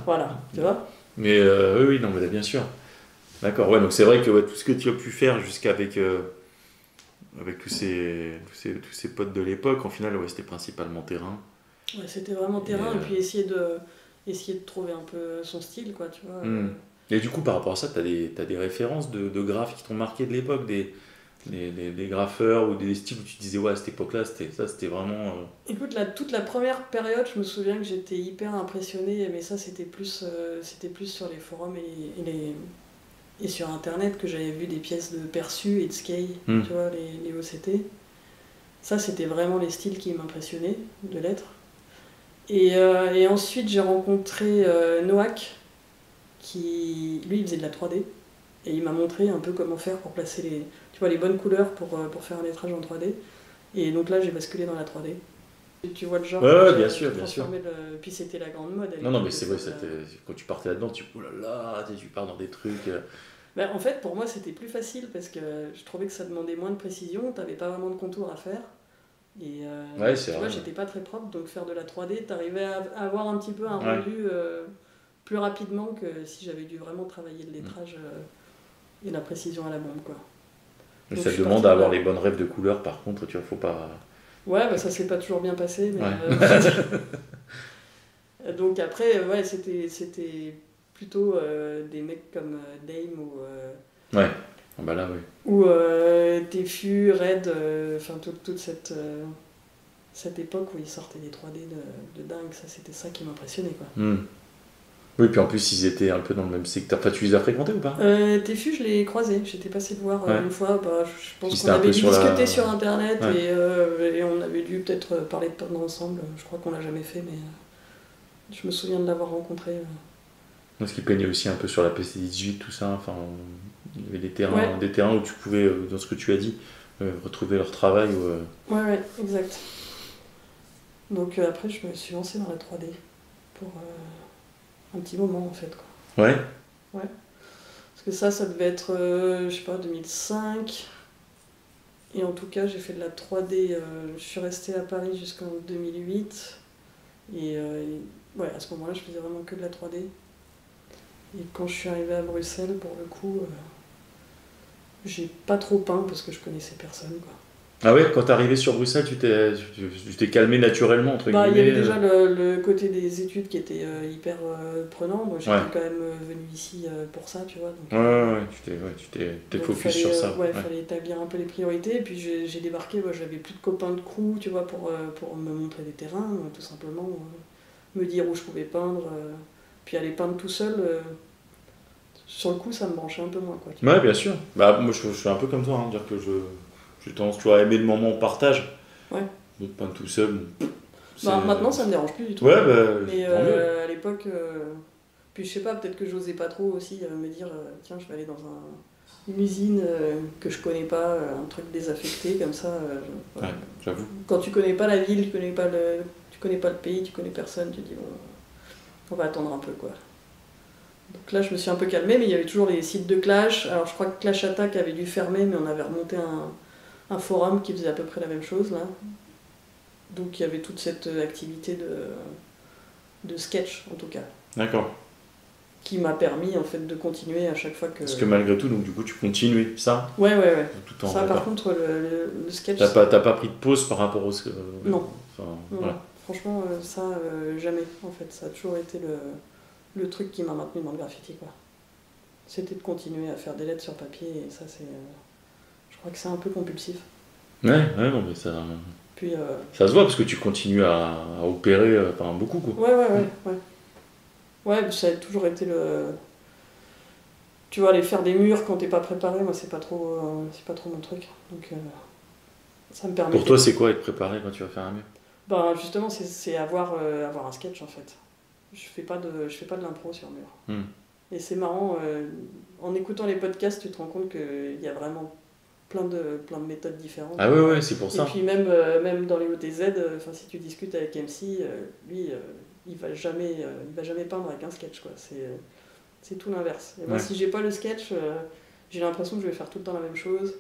Voilà, tu vois. Mais oui, non, mais là, bien sûr. D'accord, ouais, donc c'est vrai que tout ce que tu as pu faire jusqu'avec avec tous ces potes de l'époque, en final, c'était principalement terrain. Ouais, c'était vraiment terrain, et puis essayer de trouver un peu son style, quoi, tu vois. Et du coup, par rapport à ça, t'as des références de graphes qui t'ont marqué de l'époque, des graffeurs ou des styles où tu disais, ouais, à cette époque-là, c'était vraiment... Écoute, toute la première période, je me souviens que j'étais hyper impressionné, mais ça, c'était plus sur les forums et sur Internet que j'avais vu des pièces de Perçu et de Sky, tu vois, les OCT. Ça, c'était vraiment les styles qui m'impressionnaient, de lettres. Et ensuite, j'ai rencontré Noack, qui, lui, il faisait de la 3D. Et il m'a montré un peu comment faire pour placer les bonnes couleurs pour faire un lettrage en 3D. Et donc là, j'ai basculé dans la 3D. Tu vois le genre. Ouais, bien sûr. Puis c'était la grande mode. Non, mais c'est vrai, quand tu partais là-dedans, oh là là, tu pars dans des trucs. Ben, en fait, pour moi, c'était plus facile parce que je trouvais que ça demandait moins de précision, t'avais pas vraiment de contour à faire. Et tu vois, j'étais pas très propre, donc faire de la 3D, t'arrivais à avoir un petit peu un rendu plus rapidement que si j'avais dû vraiment travailler le lettrage et la précision à la bombe, quoi. Mais ça demande à avoir les bonnes rêves de couleurs, par contre, tu vois, faut pas... Ouais, bah ça s'est pas toujours bien passé, mais... Donc après, c'était plutôt des mecs comme Dame ou... Ouais, bah là, oui. Ou Tefue, Red, enfin toute cette époque où ils sortaient des 3D de dingue, c'était ça qui m'impressionnait, quoi. Oui, puis en plus, ils étaient un peu dans le même secteur. Enfin, tu les as fréquentés ou pas? Tefue, je l'ai croisé. J'étais passé le voir une fois. Je pense qu'on avait discuté sur Internet et on avait dû peut-être parler de peindre ensemble. Je crois qu'on l'a jamais fait, mais je me souviens de l'avoir rencontré. Parce qu'ils peignaient aussi un peu sur la PC18, tout ça. Enfin, il y avait des terrains où tu pouvais, dans ce que tu as dit, retrouver leur travail. Ouais, exact. Donc après, je me suis lancée dans la 3D pour... un petit moment en fait, quoi. Ouais. Parce que ça devait être, je sais pas, 2005. Et en tout cas, j'ai fait de la 3D, je suis restée à Paris jusqu'en 2008. Et à ce moment-là, je faisais vraiment que de la 3D. Et quand je suis arrivée à Bruxelles, pour le coup, j'ai pas trop peint parce que je connaissais personne, quoi. Ah ouais, quand t'es arrivé sur Bruxelles, tu t'es calmé naturellement, entre guillemets. Il y avait déjà le côté des études qui était hyper prenant. Moi, j'étais quand même venue ici pour ça, tu vois. Donc, tu t'es focus sur ça. Il fallait établir un peu les priorités. Et puis j'ai débarqué, j'avais plus de copains de crew, tu vois, pour me montrer des terrains, tout simplement. Me dire où je pouvais peindre. Puis aller peindre tout seul, sur le coup, ça me branchait un peu moins, quoi. Ouais, bien sûr. Bah, moi, je suis un peu comme toi, dire que j'ai tendance toujours à aimer le moment où on partage. Ouais. Donc peindre tout seul. Maintenant ça me dérange plus du tout. Ouais, mais à l'époque, puis je sais pas, peut-être que j'osais pas trop aussi me dire tiens, je vais aller dans une usine que je connais pas, un truc désaffecté comme ça. Ouais, j'avoue. Quand tu connais pas la ville, tu connais pas le pays, tu connais personne, tu dis bon, on va attendre un peu, quoi. Donc là je me suis un peu calmée, mais il y avait toujours les sites de Clash. Alors je crois que Clash Attack avait dû fermer, mais on avait remonté un forum qui faisait à peu près la même chose, là. Donc il y avait toute cette activité de sketch, en tout cas. D'accord. Qui m'a permis, en fait, de continuer à chaque fois que... Parce que malgré tout, donc du coup, tu continuais, ça? Ouais. Tout en ça, par contre, le sketch... T'as pas pris de pause par rapport au... Non. Enfin, non. Voilà. Franchement, ça, jamais, en fait. Ça a toujours été le truc qui m'a maintenu dans le graffiti, quoi. C'était de continuer à faire des lettres sur papier, et ça, c'est... je crois que c'est un peu compulsif. Ouais, non, mais ça... Puis, ça se voit, parce que tu continues à opérer beaucoup, quoi. Ouais, ça a toujours été tu vois, aller faire des murs quand t'es pas préparé, moi, c'est pas trop mon truc. Donc, ça me permet... Pour toi, c'est quoi être préparé quand tu vas faire un mur? Ben, justement, c'est avoir un sketch, en fait. Je fais pas de l'impro sur mur. Et c'est marrant, en écoutant les podcasts, tu te rends compte qu'il y a vraiment plein de méthodes différentes. Ah ouais, c'est pour ça. Et puis même dans les OTZ, si tu discutes avec MC, lui, il va jamais peindre avec un sketch, quoi. C'est tout l'inverse. Et moi, si j'ai pas le sketch, j'ai l'impression que je vais faire tout le temps la même chose,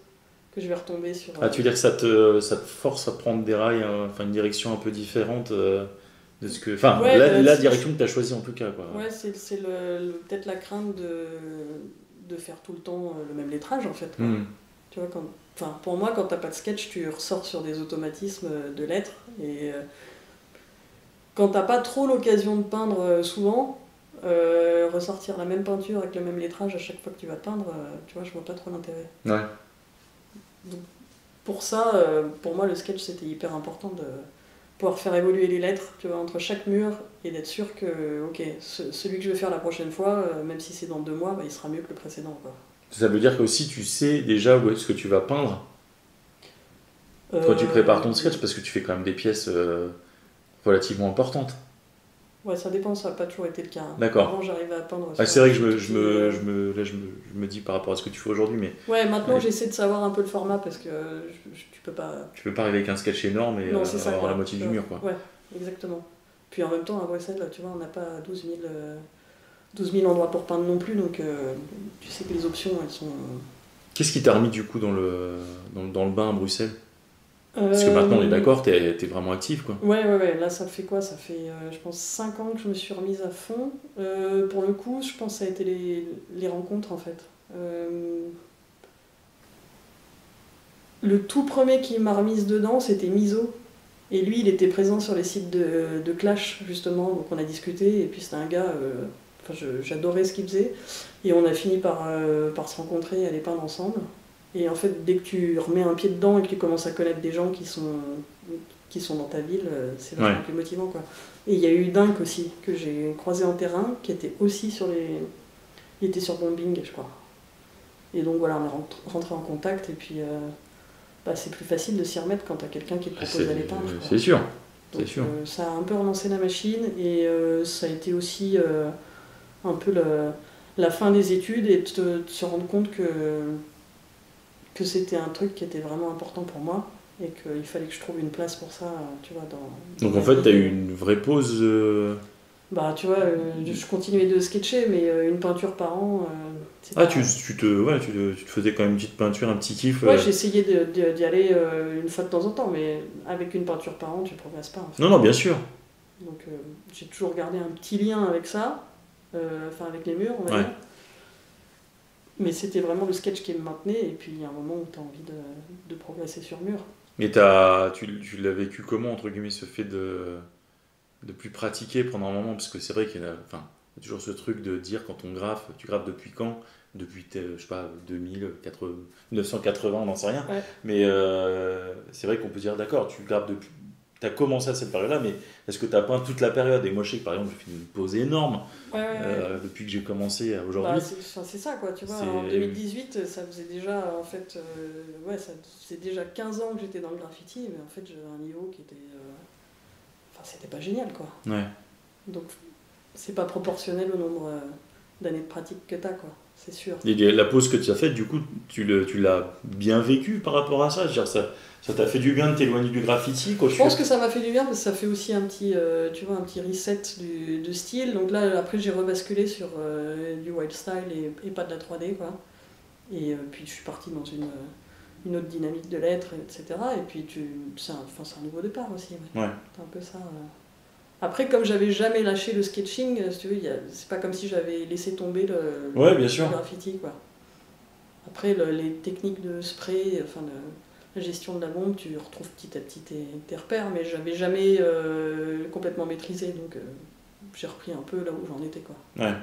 que je vais retomber sur... tu veux dire que ça te force à prendre des rails, une direction un peu différente de ce que... Enfin, la direction que tu as choisie en tout cas, quoi. Ouais, c'est peut-être la crainte de faire tout le temps le même lettrage, en fait, quoi. Tu vois, pour moi, quand t'as pas de sketch, tu ressors sur des automatismes de lettres. Et quand t'as pas trop l'occasion de peindre souvent, ressortir la même peinture avec le même lettrage à chaque fois que tu vas peindre, tu vois, je vois pas trop l'intérêt. Ouais. Donc, pour ça, pour moi, le sketch, c'était hyper important de pouvoir faire évoluer les lettres, tu vois, entre chaque mur, et d'être sûr que, ok, celui que je vais faire la prochaine fois, même si c'est dans 2 mois, il sera mieux que le précédent, quoi. Ça veut dire que aussi tu sais déjà où est-ce que tu vas peindre quand tu prépares ton sketch, parce que tu fais quand même des pièces relativement importantes. Ouais, ça dépend, ça n'a pas toujours été le cas. D'accord. Avant, j'arrivais à peindre. C'est vrai que je me dis par rapport à ce que tu fais aujourd'hui, mais... Ouais, maintenant j'essaie de savoir un peu le format parce que tu peux pas... Tu peux pas arriver avec un sketch énorme et avoir la moitié du mur, quoi. Ouais, exactement. Puis en même temps, à Bruxelles, là, tu vois, on n'a pas 12 000 endroits pour peindre non plus, donc tu sais que les options, elles sont... Qu'est-ce qui t'a remis du coup dans le bain à Bruxelles ? Parce que maintenant on est d'accord, t'es vraiment active, quoi. Ouais, là ça fait quoi ? Ça fait je pense 5 ans que je me suis remise à fond. Pour le coup, je pense que ça a été les rencontres en fait. Le tout premier qui m'a remise dedans, c'était Miso. Et lui, il était présent sur les sites de Clash, justement, donc on a discuté, et puis c'était un gars, j'adorais ce qu'il faisait, et on a fini par se rencontrer et aller peindre ensemble. Et en fait, dès que tu remets un pied dedans et que tu commences à connaître des gens qui sont dans ta ville, c'est vachement plus motivant, quoi. Et il y a eu Dunk aussi, que j'ai croisé en terrain, qui était aussi il était sur Bombing, je crois. Et donc voilà, on est rentré en contact, et puis c'est plus facile de s'y remettre quand t'as quelqu'un qui te propose d'aller peindre. C'est sûr. Donc, ça a un peu relancé la machine, et ça a été aussi un peu la fin des études, et de se rendre compte que c'était un truc qui était vraiment important pour moi et qu'il fallait que je trouve une place pour ça, tu vois. Donc en fait, tu as eu une vraie pause tu vois, je continuais de sketcher, mais une peinture par an... tu te faisais quand même une petite peinture, un petit kiff Ouais, j'essayais d'y aller une fois de temps en temps, mais avec une peinture par an, tu progresses pas. En fait. Non, bien sûr. Donc j'ai toujours gardé un petit lien avec ça, avec les murs, on va dire. Mais c'était vraiment le sketch qui me maintenait, et puis il y a un moment où tu as envie de progresser sur mur. Mais tu l'as vécu comment, entre guillemets, ce fait de plus pratiquer pendant un moment ? Parce que c'est vrai qu'il y a toujours ce truc de dire quand on graffe, tu graffes depuis quand ? Depuis, je sais pas, 1980, on n'en sait rien. Ouais. Mais c'est vrai qu'on peut dire, d'accord, tu graffes depuis... Tu as commencé à cette période-là, mais est-ce que tu as peint toute la période ? Et moi, je sais que par exemple, j'ai fait une pause énorme depuis que j'ai commencé à aujourd'hui. C'est ça, quoi. Tu vois, en 2018, ça faisait déjà, en fait, ça faisait déjà 15 ans que j'étais dans le graffiti, mais en fait, j'avais un niveau qui était. C'était pas génial, quoi. Ouais. Donc, c'est pas proportionnel au nombre d'années de pratique que tu as, quoi. C'est sûr. Et la pause que tu as faite, du coup, tu l'as bien vécu par rapport à ça ? Je veux dire, ça t'a fait du bien de t'éloigner du graffiti, quoi. Je pense que ça m'a fait du bien parce que ça fait aussi un petit reset de style. Donc là, après, j'ai rebasculé sur du wild style et pas de la 3D, quoi. Et puis je suis partie dans une autre dynamique de lettres, etc. Et puis c'est un nouveau départ aussi. Ouais. C'est un peu ça. Après, comme j'avais jamais lâché le sketching, si tu veux, c'est pas comme si j'avais laissé tomber bien sûr. le graffiti, quoi. Après, les techniques de spray, la gestion de la bombe, tu retrouves petit à petit tes repères, mais j'avais jamais complètement maîtrisé, donc j'ai repris un peu là où j'en étais, quoi. Ouais.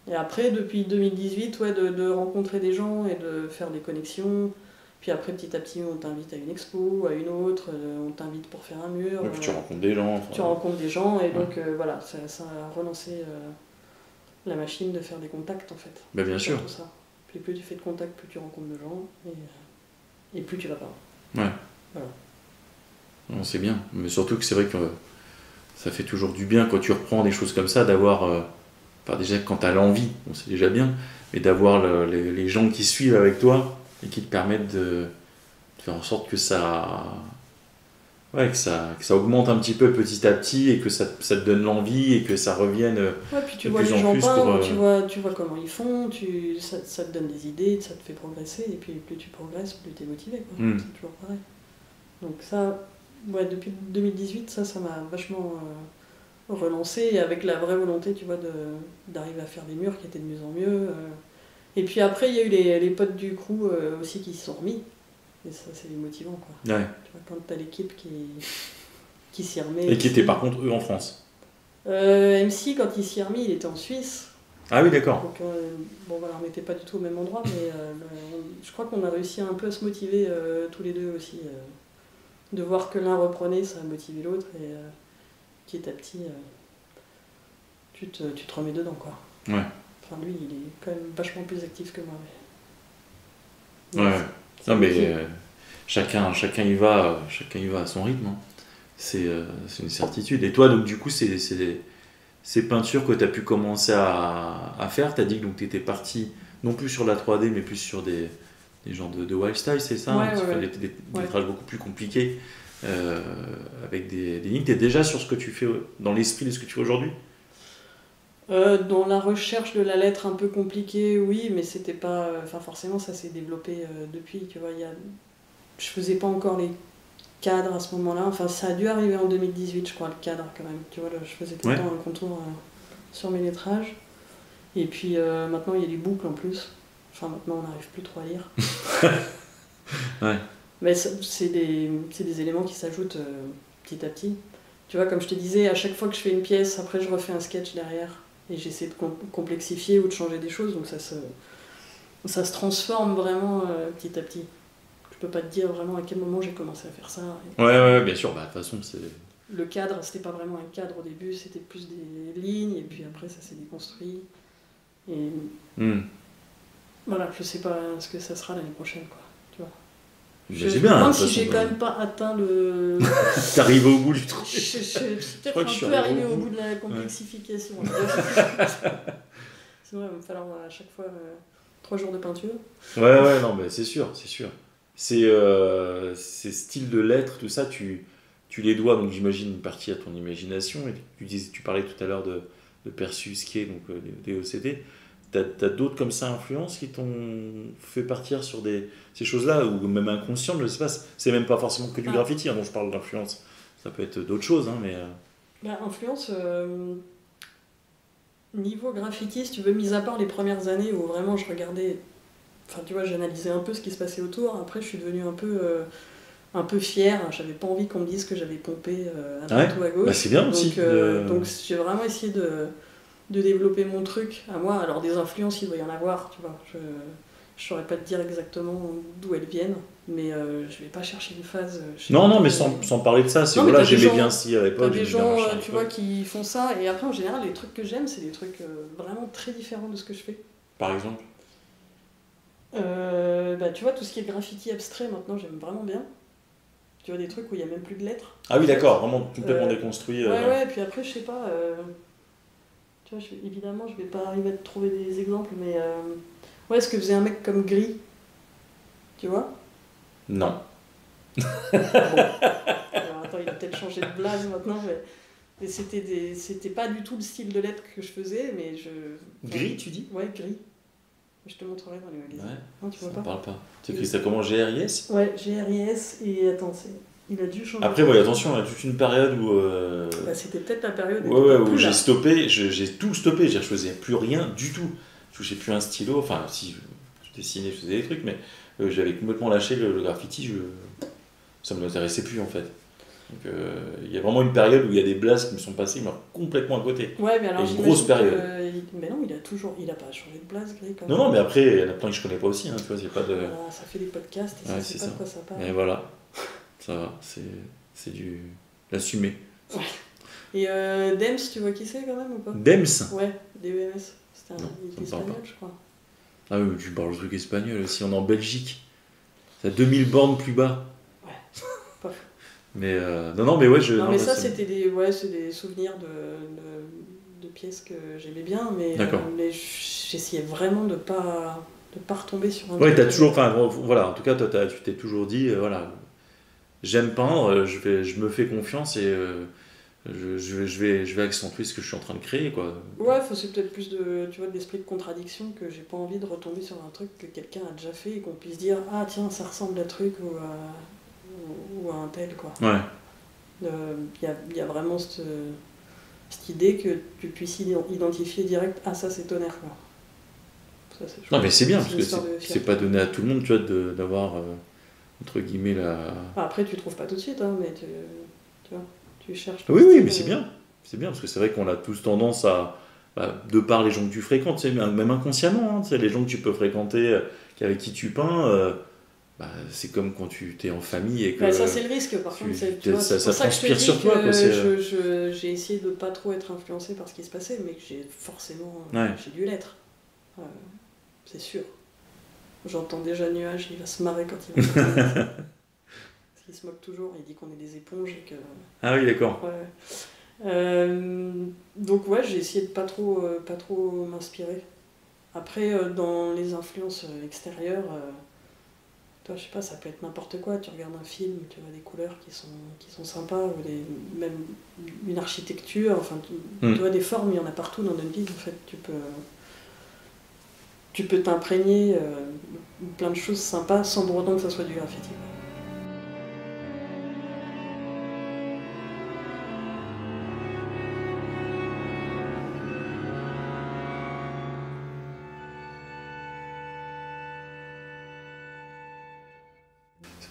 Et après, depuis 2018, de rencontrer des gens et de faire des connexions. Puis après, petit à petit, on t'invite à une expo, à une autre, on t'invite pour faire un mur. Et puis tu rencontres des gens. Tu rencontres des gens, et donc voilà, ça a relancé la machine de faire des contacts, en fait. Bah, bien sûr. Tout ça. Puis plus tu fais de contacts, plus tu rencontres de gens, et plus tu vas pas. Ouais. Voilà. Non, c'est bien. Mais surtout que c'est vrai que ça fait toujours du bien quand tu reprends des choses comme ça, d'avoir... déjà, quand tu as l'envie, c'est déjà bien, mais d'avoir les gens qui suivent avec toi et qui te permettent de faire en sorte que ça augmente un petit peu petit à petit, et que ça te donne l'envie et que ça revienne puis tu vois les gens peindre, tu vois comment ils font, ça te donne des idées, ça te fait progresser, et puis plus tu progresses, plus tu es motivé, quoi. C'est toujours pareil. Donc ça, depuis 2018, ça m'a vachement relancé, et avec la vraie volonté, tu vois, d'arriver à faire des murs qui étaient de mieux en mieux. Et puis après, il y a eu les potes du crew aussi qui s'y sont remis. Et ça, c'est motivant, quoi. Ouais. Tu vois, quand t'as l'équipe qui s'y remet. Et qui était par contre eux en France. MC, quand il s'y est remis, il était en Suisse. Ah oui, d'accord. Donc, on n'était pas du tout au même endroit, mais je crois qu'on a réussi un peu à se motiver tous les deux aussi. De voir que l'un reprenait, ça a motivé l'autre, et petit à petit, tu te remets dedans, quoi. Ouais. Enfin, lui, il est quand même vachement plus actif que moi. Ouais. Non, mais chacun y va à son rythme. Hein. c'est une certitude. Et toi, donc du coup, ces peintures que tu as pu commencer à faire, tu as dit que tu étais parti non plus sur la 3D, mais plus sur des genres de wild style, c'est ça? Ouais, Des lettrages beaucoup plus compliqués, avec des lignes. Tu es déjà sur ce que tu fais, dans l'esprit de ce que tu fais aujourd'hui? Dans la recherche de la lettre un peu compliquée, oui, mais c'était pas. Enfin, forcément, ça s'est développé depuis. Tu vois, je faisais pas encore les cadres à ce moment-là. Enfin, ça a dû arriver en 2018, je crois, le cadre quand même. Tu vois, là, je faisais tout le temps un contour sur mes lettrages. Et puis maintenant, il y a des boucles en plus. Enfin, maintenant, on n'arrive plus trop à lire. Ouais. Mais c'est des éléments qui s'ajoutent petit à petit. Tu vois, comme je te disais, à chaque fois que je fais une pièce, après je refais un sketch derrière. Et j'essaie de complexifier ou de changer des choses. Donc ça se transforme vraiment petit à petit. Je peux pas te dire vraiment à quel moment j'ai commencé à faire ça. Ouais, bien sûr. Bah, de toute façon, c'est... Le cadre, c'était pas vraiment un cadre au début, c'était plus des lignes. Et puis après, ça s'est déconstruit. Et voilà, je sais pas ce que ça sera l'année prochaine, quoi. Tu vois. Je me demande si j'ai quand même pas atteint le... T'arrives au bout du truc. Je suis peut-être un peu arrivé au bout de la complexification. Ouais. Sinon, il va me falloir à chaque fois 3 jours de peinture. Ouais, non, mais c'est sûr. Ces styles de lettres, tout ça, tu les dois, donc j'imagine, une partie à ton imagination. Et tu parlais tout à l'heure de Perseus Kay, donc des OCD. T'as d'autres comme ça influences qui t'ont fait partir sur ces choses-là, ou même inconscientes, je sais pas, c'est même pas forcément que du graffiti dont je parle d'influence, ça peut être d'autres choses, hein, mais... Influence, niveau graffiti, si tu veux, mis à part les premières années où vraiment je regardais, enfin tu vois, j'analysais un peu ce qui se passait autour, après je suis devenue un peu fière, j'avais pas envie qu'on me dise que j'avais pompé à droite ou à gauche. Bah c'est bien aussi. Donc j'ai vraiment essayé de développer mon truc à moi. Alors des influences, il doit y en avoir, tu vois. Je saurais pas te dire exactement d'où elles viennent, mais je vais pas chercher une phase. Non, mais sans parler de ça, c'est voilà, j'aimais bien si à l'époque. T'as des gens, tu vois, qui font ça, et après en général, les trucs que j'aime, c'est des trucs vraiment très différents de ce que je fais. Par exemple tu vois, tout ce qui est graffiti abstrait, maintenant, j'aime vraiment bien. Tu vois, des trucs où il y a même plus de lettres. Ah oui, d'accord, vraiment complètement déconstruit. Ouais, puis après, je sais pas. Tu vois, évidemment, je vais pas arriver à te trouver des exemples, mais ce que faisait un mec comme Gris, tu vois? Non. Bon. Alors, attends, il a peut-être changé de blase maintenant, mais c'était pas du tout le style de lettres que je faisais, mais Gris, tu dis? Ouais, Gris. Je te montrerai dans les magasins. Ouais, non, tu vois pas? Parle pas. Tu écris ça comment? GRIS? Ouais, GRIS, et attends, il a dû changer. Après, attention, il y a toute une période où... c'était peut-être la période où j'ai stoppé, j'ai tout stoppé, je faisais plus rien du tout. Je touchais plus un stylo, enfin si, je dessinais, je faisais des trucs, mais j'avais complètement lâché le graffiti, ça me m'intéressait plus en fait. Donc il y a vraiment une période où il y a des blasts qui me sont passés, mais complètement à côté. Ouais, mais alors une grosse période. Mais non, il a pas changé de blast, Gris. Non, mais après, il y en a plein que je connais pas aussi, hein, tu vois, c'est pas de... Voilà, ça fait des podcasts, et ça sait pas de quoi ça parle. Et voilà, ça va, c'est du... l'assumer. Ouais. Et Dems, tu vois qui c'est quand même ou pas? Dems? Ouais, DEMS. C'était un espagnol, je crois. Ah oui, mais tu parles de truc espagnol aussi, on est en Belgique. C'est à 2000 bornes plus bas. Ouais, pas fou. Mais non, mais ouais, Non, mais ça, c'était c'est des souvenirs de pièces que j'aimais bien, mais j'essayais vraiment de pas retomber sur un Ouais, truc. t'as toujours, enfin voilà, en tout cas, toi, tu t'es toujours dit, voilà, j'aime peindre, je me fais confiance et je vais accentuer ce que je suis en train de créer, quoi. Ouais, c'est peut-être plus de l'esprit de contradiction, que j'ai pas envie de retomber sur un truc que quelqu'un a déjà fait et qu'on puisse dire ah tiens, ça ressemble à truc ou à un tel, quoi. Ouais. Il y a vraiment cette idée que tu puisses identifier direct ah ça c'est Tonnerre, quoi. Ça, non mais c'est bien parce que c'est pas donné à tout le monde, tu vois, d'avoir entre guillemets la... Après tu trouves pas tout de suite, hein, mais tu vois, tu cherches. Oui, mais c'est bien parce que c'est vrai qu'on a tous tendance à, de par les gens que tu fréquentes, même inconsciemment, hein, les gens que tu peux fréquenter, avec qui tu peins, c'est comme quand tu es en famille et que... ça c'est le risque, par contre, ça transpire sur toi. J'ai essayé de pas trop être influencé par ce qui se passait, mais que j'ai forcément j'ai dû l'être. C'est sûr. J'entends déjà Nuage, il va se marrer quand il va parce il se moque toujours, il dit qu'on est des éponges et que... Ah oui, d'accord. Ouais. Donc ouais, j'ai essayé de pas trop m'inspirer. Après, dans les influences extérieures, toi, je sais pas, ça peut être n'importe quoi. Tu regardes un film, tu vois des couleurs qui sont sympas, ou même une architecture, enfin, tu vois des formes, il y en a partout dans notre vie. En fait, tu peux t'imprégner plein de choses sympas sans pour autant que ça soit du graffiti.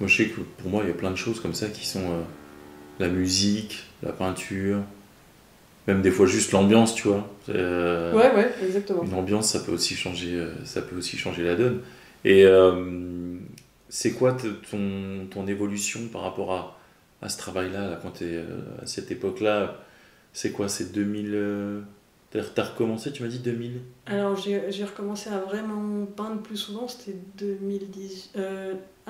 Moi, je sais que pour moi, il y a plein de choses comme ça qui sont la musique, la peinture, même des fois juste l'ambiance, tu vois. Ouais, exactement. Une ambiance, ça peut aussi changer la donne. Et c'est quoi ton évolution par rapport à ce travail-là, là, quand tu es à cette époque-là? C'est quoi, c'est 2000... T'as recommencé, tu m'as dit 2000? Alors j'ai recommencé à vraiment peindre plus souvent, c'était 2010...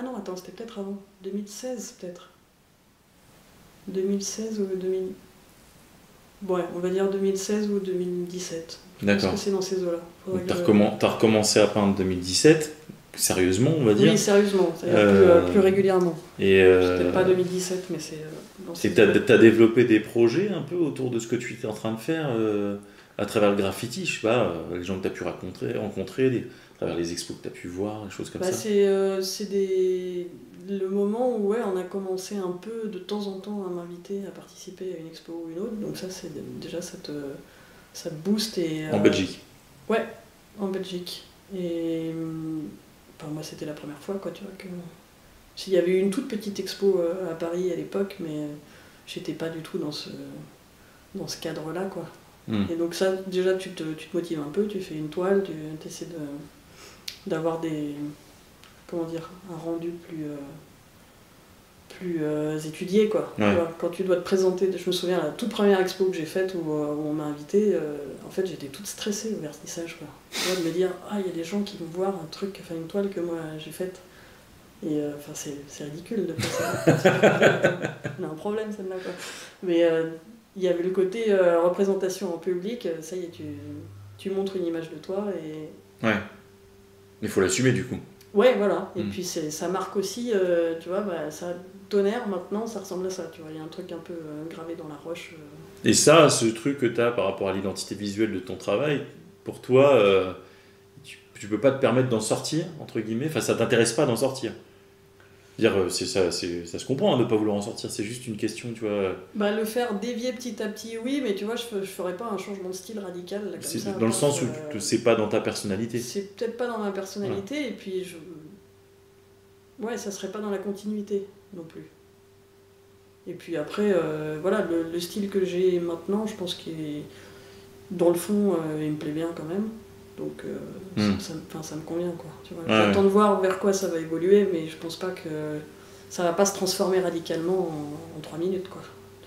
Ah non, attends, c'était peut-être avant. 2016 peut-être. 2016 ou 2000... Ouais, on va dire 2016 ou 2017. D'accord. Parce que c'est dans ces eaux-là. Donc t'as recommencé à peindre 2017, sérieusement, on va dire? Oui, sérieusement, c'est-à-dire plus régulièrement. Peut-être pas 2017, mais c'est... Et t'as développé des projets un peu autour de ce que tu étais en train de faire à travers le graffiti, je sais pas, les gens que tu as pu rencontrer, à travers les expos que tu as pu voir, des choses comme ça? C'est le moment où on a commencé un peu de temps en temps à m'inviter à participer à une expo ou une autre, donc ça c'est déjà ça te booste. En Belgique? Ouais, en Belgique. Et moi c'était la première fois, quoi, tu vois, que... S'il y avait eu une toute petite expo à Paris à l'époque, mais j'étais pas du tout dans ce cadre-là, quoi. Et donc ça, déjà, tu te motives un peu, tu fais une toile, tu essaies d'avoir un rendu plus étudié, quoi. Ouais. Tu vois, quand tu dois te présenter, je me souviens, la toute première expo que j'ai faite où on m'a invité, en fait, j'étais toute stressée au vernissage, quoi. Tu vois, de me dire, il y a des gens qui vont voir une toile que moi j'ai faite. Et c'est ridicule de faire ça. On a un problème, celle-là, quoi. Mais il y avait le côté représentation en public, ça y est, tu montres une image de toi et... Ouais. Il faut l'assumer, du coup. Ouais, voilà. Et puis ça marque aussi, tu vois, ça tonnerre maintenant, ça ressemble à ça, tu vois. Il y a un truc un peu gravé dans la roche. Et ça, ce truc que tu as par rapport à l'identité visuelle de ton travail, pour toi, tu peux pas te permettre d'en sortir, entre guillemets, enfin ça t'intéresse pas d'en sortir. Dire, ça se comprend de ne pas vouloir en sortir, c'est juste une question, tu vois. Le faire dévier petit à petit, oui, mais tu vois, je ferais pas un changement de style radical là, comme c'est ça. Dans le sens où c'est pas dans ta personnalité. C'est peut-être pas dans ma personnalité, et puis ça serait pas dans la continuité non plus. Et puis après, le style que j'ai maintenant, je pense qu'il est... Dans le fond, il me plaît bien quand même. Donc ça me convient, quoi. Tu vois. J'attends de voir vers quoi ça va évoluer, mais je pense pas que ça va pas se transformer radicalement en 3 minutes, quoi.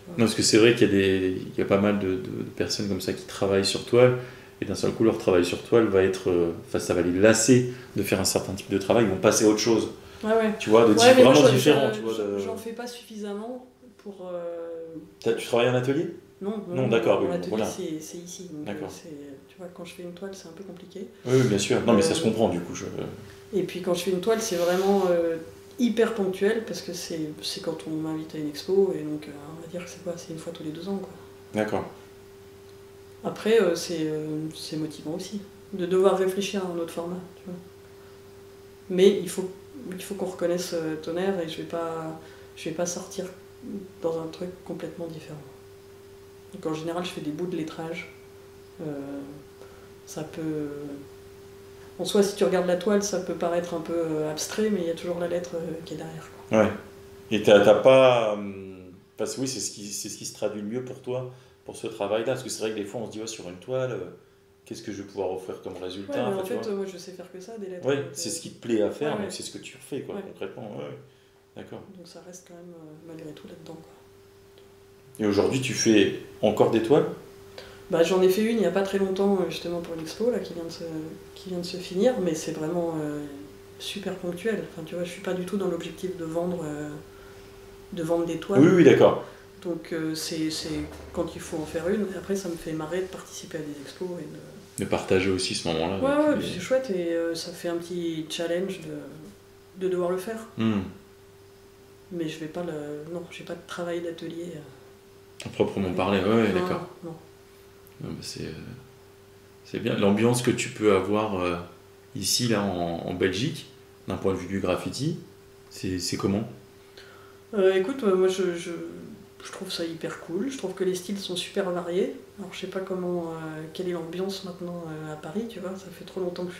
Non, parce que c'est vrai qu'il y a pas mal de personnes comme ça qui travaillent sur toile, et d'un seul coup leur travail sur toile va être, ça va les lasser de faire un certain type de travail, ils vont passer à autre chose. Ouais. Tu vois, vraiment différent. J'en fais pas suffisamment pour... Tu travailles en atelier? Non, d'accord. Mon atelier, voilà. c'est ici. Donc d'accord. Tu vois, quand je fais une toile, c'est un peu compliqué. Oui, bien sûr. Non, mais ça se comprend, du coup. Et puis quand je fais une toile, c'est vraiment hyper ponctuel, parce que c'est quand on m'invite à une expo, et donc on va dire que c'est une fois tous les 2 ans, quoi. D'accord. Après, c'est motivant aussi, de devoir réfléchir à un autre format, tu vois. Mais il faut qu'on reconnaisse Tonnerre, et je vais pas sortir dans un truc complètement différent. Donc en général, je fais des bouts de lettrage. Ça peut... En soi, si tu regardes la toile, ça peut paraître un peu abstrait, mais il y a toujours la lettre qui est derrière, quoi. Ouais. Et t'as pas... Parce que oui, c'est ce qui se traduit le mieux pour toi, pour ce travail-là. Parce que c'est vrai que des fois, on se dit, sur une toile, qu'est-ce que je vais pouvoir offrir comme résultat? Ouais, mais en fait, moi, je sais faire que ça, des lettres. Ouais, c'est ce qui te plaît à faire, ouais. donc c'est ce que tu refais, quoi, concrètement. Ouais. D'accord. Donc ça reste quand même, malgré tout, là-dedans, quoi. Et aujourd'hui, tu fais encore des toiles? J'en ai fait une il n'y a pas très longtemps, justement pour l'expo là, qui vient de se finir, mais c'est vraiment super ponctuel. Enfin, tu vois, je suis pas du tout dans l'objectif de vendre de vendre des toiles. Oui, d'accord. Donc c'est quand il faut en faire une. Et après, ça me fait marrer de participer à des expos et de partager aussi ce moment-là. Ouais, c'est chouette et ça fait un petit challenge de devoir le faire. Mais je vais pas non, j'ai pas de travail d'atelier. À proprement parler, ouais, non, d'accord. Non. Non, c'est bien. L'ambiance que tu peux avoir ici, là, en Belgique, d'un point de vue du graffiti, c'est comment ? Écoute, moi je trouve ça hyper cool. Je trouve que les styles sont super variés. Alors je sais pas quelle est l'ambiance maintenant à Paris, tu vois. Ça fait trop longtemps que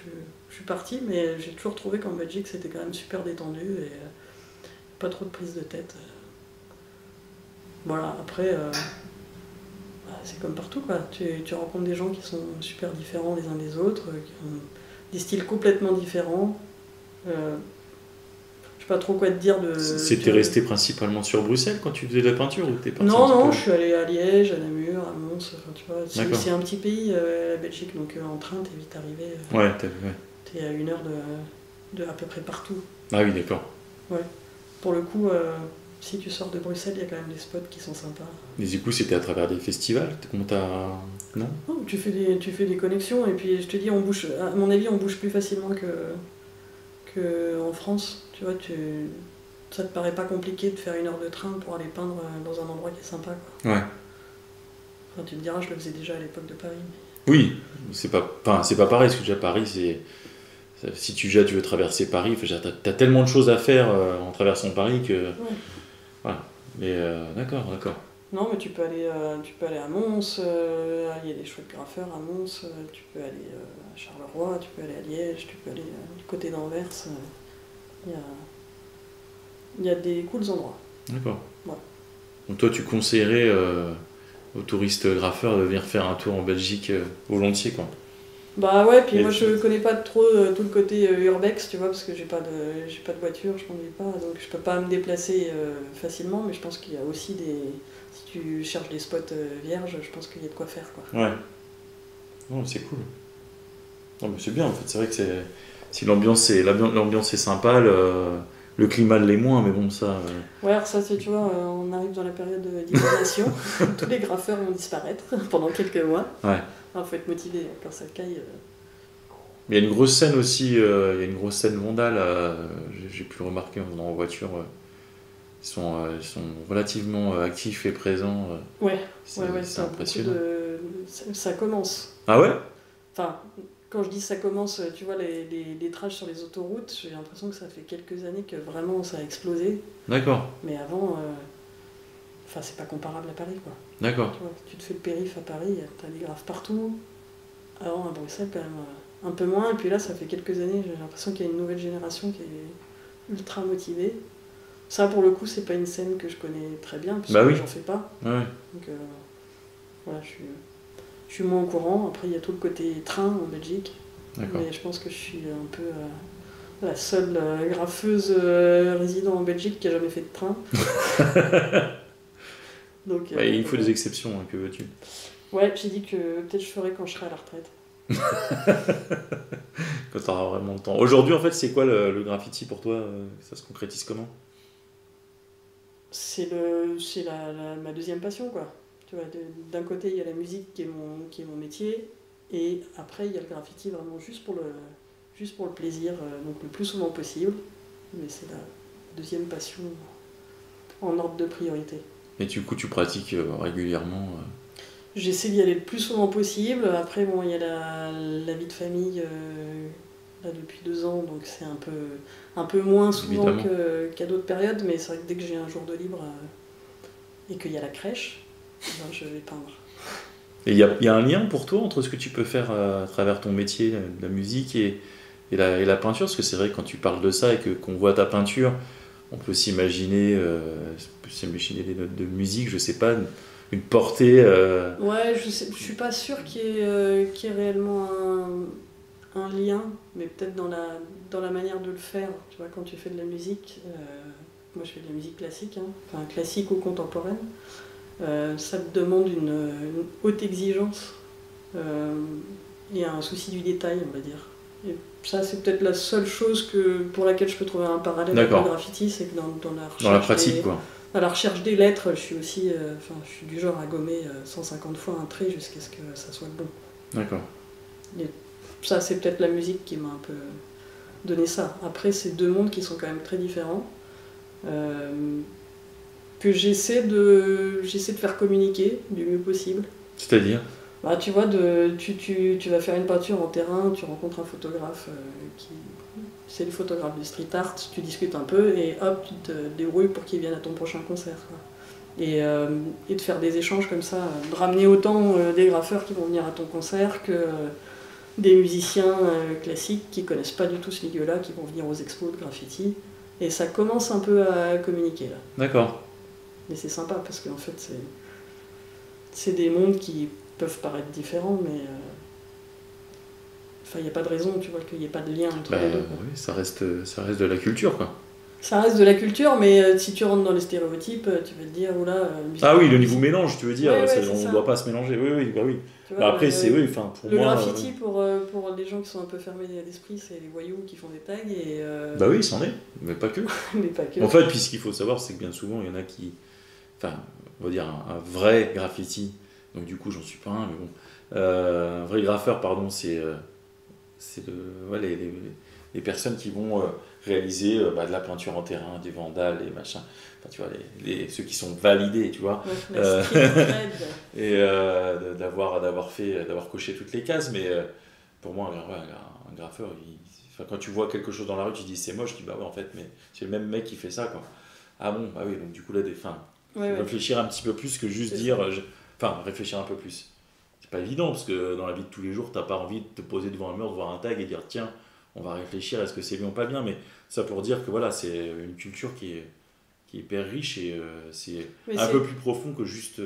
je suis partie, mais j'ai toujours trouvé qu'en Belgique c'était quand même super détendu et pas trop de prise de tête. Voilà, après, c'est comme partout, quoi. Tu rencontres des gens qui sont super différents les uns des autres, qui ont des styles complètement différents. Je sais pas trop quoi te dire de... C'était resté principalement sur Bruxelles quand tu faisais de la peinture ou t'es parti Non, je suis allée à Liège, à Namur, à Mons, enfin, tu vois. C'est un petit pays, la Belgique, donc en train t'es vite arrivé. T'es à 1 heure de à peu près partout. Ah oui, d'accord. Ouais. Pour le coup, si tu sors de Bruxelles, il y a quand même des spots qui sont sympas. Mais du coup, c'était à travers des festivals? Comment non, tu fais des connexions, et puis je te dis, à mon avis, on bouge plus facilement que en France. Tu vois, ça te paraît pas compliqué de faire 1 heure de train pour aller peindre dans un endroit qui est sympa, quoi. Ouais. Enfin, tu te diras, je le faisais déjà à l'époque de Paris. Oui, c'est pas pareil, parce que déjà Paris, si tu veux traverser Paris, t'as tellement de choses à faire en traversant Paris que... Ouais. Voilà. Mais d'accord. Non, mais tu peux aller à Mons, il y a des chouettes graffeurs à Mons, tu peux aller à Charleroi, tu peux aller à Liège, tu peux aller du côté d'Anvers. Il y a des cools endroits. D'accord. Ouais. Donc toi, tu conseillerais aux touristes graffeurs de venir faire un tour en Belgique volontiers, quoi. Bah ouais, puis moi je connais pas trop tout le côté urbex, tu vois, parce que j'ai pas de voiture, je conduis pas, donc je peux pas me déplacer facilement, mais je pense qu'il y a aussi si tu cherches des spots vierges, je pense qu'il y a de quoi faire, quoi. Ouais. Non, c'est cool. Non, mais c'est bien, en fait, c'est vrai que si l'ambiance est sympa, le climat l'est moins, mais bon, ça... Ouais, alors ça, tu vois, on arrive dans la période d'hibernation, tous les graffeurs vont disparaître pendant quelques mois. Ouais. Il faut être motivé quand ça caille. Il y a une grosse scène aussi, il y a une grosse scène vandale, j'ai pu le remarquer en venant en voiture. Ils sont relativement actifs et présents. C'est impressionnant. Ça commence. Ah ouais ? Enfin, quand je dis ça commence, tu vois, les lettrages sur les autoroutes, j'ai l'impression que ça fait quelques années que vraiment ça a explosé. D'accord. Mais avant, c'est pas comparable à Paris, quoi. D'accord. Tu vois, tu te fais le périph' à Paris, t'as des graphes partout. Avant, à Bruxelles, quand même, un peu moins. Et puis là, ça fait quelques années, j'ai l'impression qu'il y a une nouvelle génération qui est ultra motivée. Ça, pour le coup, c'est pas une scène que je connais très bien, parce que j'en fais pas. Ouais. Donc, voilà, je suis moins au courant. Après, il y a tout le côté train en Belgique. D'accord. Mais je pense que je suis un peu la seule graffeuse résident en Belgique qui a jamais fait de train. Donc, il faut des exceptions, hein, que veux-tu. Ouais, j'ai dit que peut-être je ferai quand je serai à la retraite. Quand tu auras vraiment le temps. Aujourd'hui, en fait, c'est quoi le graffiti pour toi ? Ça se concrétise comment ? C'est ma deuxième passion, quoi. Tu vois, d'un côté, il y a la musique qui est mon métier, et après, il y a le graffiti vraiment juste pour le plaisir, donc le plus souvent possible. Mais c'est la deuxième passion en ordre de priorité. Et du coup, tu pratiques régulièrement J'essaie d'y aller le plus souvent possible. Après, bon, il y a la vie de famille là, depuis 2 ans, donc c'est un peu moins souvent qu'à d'autres périodes, mais c'est vrai que dès que j'ai un jour de libre et qu'il y a la crèche, je vais peindre. Et il y a un lien pour toi entre ce que tu peux faire à travers ton métier, la musique et la peinture ? Parce que c'est vrai que quand tu parles de ça et qu'on voit ta peinture, on peut s'imaginer des notes de musique, je sais pas, une portée... Ouais, je suis pas sûre qu'il y ait réellement un lien, mais peut-être dans la manière de le faire. Tu vois, quand tu fais de la musique, moi je fais de la musique classique, hein, enfin classique ou contemporaine, ça te demande une haute exigence et un souci du détail, on va dire. Et ça, c'est peut-être la seule chose pour laquelle je peux trouver un parallèle avec le graffiti, c'est que dans la recherche, dans la pratique, quoi. À la recherche des lettres, je suis aussi, je suis du genre à gommer 150 fois un trait jusqu'à ce que ça soit bon. D'accord. Et ça, c'est peut-être la musique qui m'a un peu donné ça. Après, c'est deux mondes qui sont quand même très différents, que j'essaie de faire communiquer du mieux possible. C'est-à-dire ? Bah, tu vois, tu vas faire une peinture en terrain, tu rencontres un photographe c'est le photographe de street art, tu discutes un peu et hop, tu te débrouilles pour qu'il vienne à ton prochain concert, quoi. Et de faire des échanges comme ça, de ramener autant des graffeurs qui vont venir à ton concert que des musiciens classiques qui connaissent pas du tout ce milieu-là, qui vont venir aux expos de graffiti. Et ça commence un peu à communiquer là. D'accord. Mais c'est sympa parce qu'en fait, c'est des mondes qui peuvent paraître différents, mais il n'y a pas de raison, tu vois, qu'il n'y ait pas de lien entre les deux. Oui, ça reste de la culture, quoi. Ça reste de la culture, mais si tu rentres dans les stéréotypes, tu vas te dire, oula... Ah oui, le niveau mélange, tu veux dire, ouais, on ne doit pas se mélanger. Oui. Tu vois, après, c'est pour le moi... Le graffiti, pour les gens qui sont un peu fermés d'esprit, c'est les voyous qui font des tags et... Bah oui, c'en est, mais pas que. Mais pas que. En fait, puis ce qu'il faut savoir, c'est que bien souvent, il y en a qui... Enfin, on va dire un vrai graffiti, donc du coup, j'en suis pas un, mais bon. Un vrai graffeur, pardon, c'est les personnes qui vont réaliser de la peinture en terrain, des vandales, et machin. Enfin, tu vois, ceux qui sont validés, tu vois. Ouais, et d'avoir coché toutes les cases. Mais pour moi, un graffeur, quand tu vois quelque chose dans la rue, tu dis c'est moche, tu dis bah ouais, en fait, mais c'est le même mec qui fait ça, quoi. Ah bon, bah oui, donc du coup, là, réfléchir un petit peu plus que juste dire. Réfléchir un peu plus. C'est pas évident parce que dans la vie de tous les jours, t'as pas envie de te poser devant un mur, de voir un tag et dire tiens, on va réfléchir, est-ce que c'est bien ou pas bien, mais ça pour dire que voilà, c'est une culture qui est hyper riche et c'est peu plus profond que juste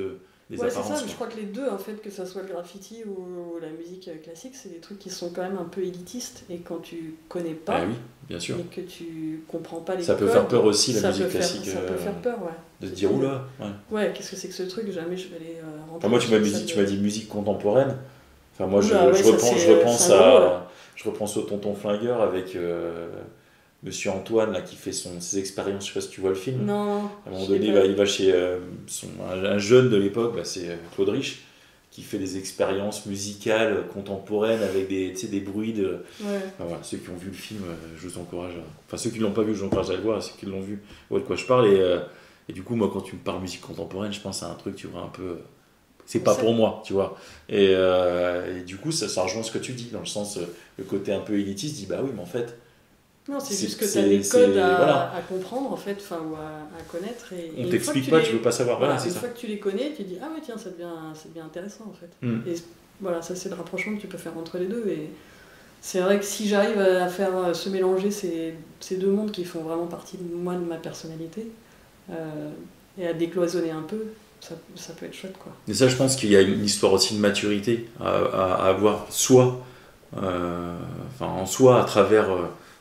des apparences. C'est ça, mais je crois que les deux, en fait, que ça soit le graffiti ou la musique classique, c'est des trucs qui sont quand même un peu élitistes et quand tu connais pas, oui, bien sûr. et que tu comprends pas les ça codes, peut faire peur aussi la musique classique. Ça peut faire peur, ouais. De se dire oula. Ouais, qu'est-ce que c'est que ce truc, jamais je vais aller rentrer. Moi, tu m'as dit musique contemporaine. Enfin, moi, je repense au Tonton Flingueur avec Monsieur Antoine là, qui fait ses expériences. Je sais pas si tu vois le film. Non. À un moment donné, il va chez un jeune de l'époque, c'est Claude Rich, qui fait des expériences musicales contemporaines avec des bruits de. Ouais. Enfin, voilà, ceux qui ont vu le film, je vous encourage. Enfin, ceux qui l'ont pas vu, je vous encourage à le voir. Ceux qui l'ont vu, voient de quoi je parle. Et du coup, moi, quand tu me parles musique contemporaine, je pense à un truc, tu vois, un peu. C'est pas pour moi, tu vois. Et du coup, ça rejoint ce que tu dis, dans le sens, le côté un peu élitiste, dit bah oui, mais en fait. Non, c'est juste que tu as des codes à comprendre, en fait, ou à connaître. On t'explique pas, tu veux pas savoir. Voilà, une fois que tu les connais, tu dis ah ouais, tiens, c'est bien intéressant, en fait. Et voilà, ça, c'est le rapprochement que tu peux faire entre les deux. Et c'est vrai que si j'arrive à faire se mélanger ces deux mondes qui font vraiment partie de moi, de ma personnalité, et à décloisonner un peu, ça peut être chouette, quoi. Et ça, je pense qu'il y a une histoire aussi de maturité à avoir en soi à travers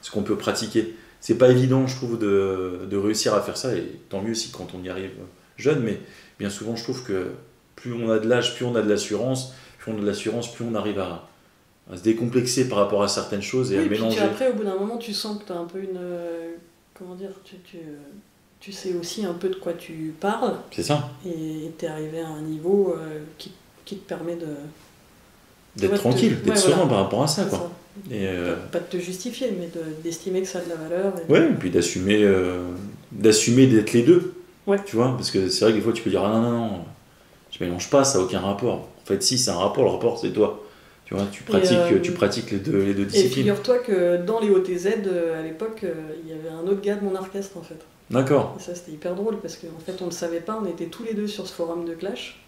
ce qu'on peut pratiquer. C'est pas évident, je trouve, de réussir à faire ça, et tant mieux si quand on y arrive jeune, mais bien souvent, je trouve que plus on a de l'âge, plus on a de l'assurance, plus on arrive à se décomplexer par rapport à certaines choses et à mélanger. Et après, au bout d'un moment, tu sens que tu as un peu une... comment dire, tu sais aussi un peu de quoi tu parles. C'est ça. Et tu es arrivé à un niveau qui te permet d'être tranquille, d'être serein par rapport à ça, quoi. Ça. Et pas de te justifier, mais d'estimer que ça a de la valeur. Et puis d'assumer d'être les deux. Ouais. Tu vois, parce que c'est vrai que des fois tu peux dire ah non, je mélange pas, ça n'a aucun rapport. En fait, si, c'est un rapport, le rapport c'est toi. Tu vois, tu pratiques les deux disciplines. Et figure-toi que dans les OTZ, à l'époque, il y avait un autre gars de mon orchestre, en fait. D'accord. Et ça, c'était hyper drôle, parce qu'en fait, on ne le savait pas, on était tous les deux sur ce forum de Clash.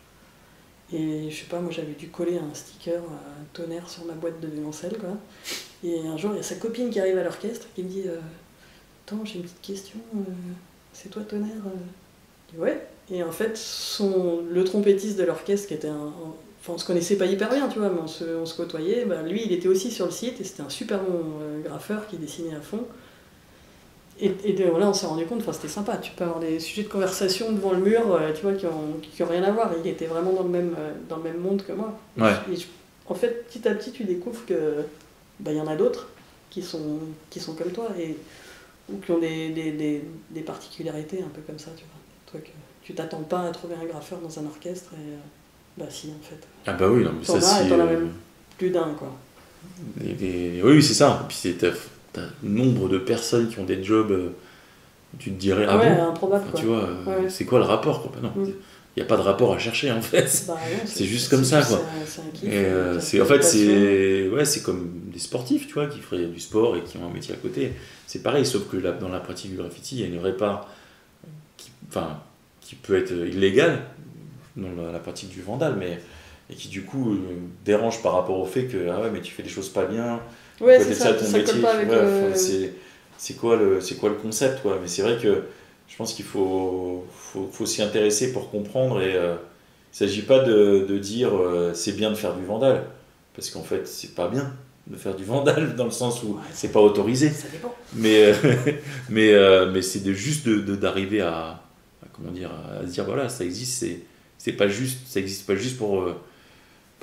Et je sais pas, moi j'avais dû coller un sticker Tonnerre sur ma boîte de violoncelle, quoi. Et un jour, il y a sa copine qui arrive à l'orchestre qui me dit attends, j'ai une petite question, c'est toi Tonnerre Je dis ouais. Et en fait, le trompettiste de l'orchestre, qui était enfin, on se connaissait pas hyper bien, tu vois, mais on se côtoyait, lui il était aussi sur le site et c'était un super bon graffeur qui dessinait à fond. Et là, on s'est rendu compte, c'était sympa, tu peux avoir des sujets de conversation devant le mur, tu vois, qui ont rien à voir. Il était vraiment dans le même monde que moi. Ouais. Et en fait, petit à petit, tu découvres que y en a d'autres qui sont comme toi, ou qui ont des particularités un peu comme ça, tu vois. Truc. Tu t'attends pas à trouver un graffeur dans un orchestre et bah si en fait. Ah bah oui, non, mais t'en ça as, c'est... t'en as même plus d'un quoi. Oui, c'est ça. Et puis t'as nombre de personnes qui ont des jobs, tu te dirais, ah ouais, bon improbable enfin, quoi. tu vois, ouais. c'est quoi le rapport quoi? Non, il n'y a pas de rapport à chercher en fait. Bah, non, c'est juste comme ça quoi. C'est un kiff. Et en fait c'est comme des sportifs tu vois qui feraient du sport et qui ont un métier à côté. C'est pareil sauf que là, dans la pratique du graffiti il y a une vraie part qui peut être illégale dans la pratique du vandal mais et qui du coup dérange par rapport au fait que ah ouais mais tu fais des choses pas bien. Ouais c'est ça, ton ça métier. colle pas avec C'est quoi le concept quoi. Mais c'est vrai que je pense qu'il faut s'y intéresser pour comprendre et il ne s'agit pas de dire c'est bien de faire du vandal parce qu'en fait c'est pas bien de faire du vandal dans le sens où c'est pas autorisé. Ça dépend. Mais c'est juste d'arriver à comment dire à se dire voilà ça existe c'est pas juste ça existe pas juste pour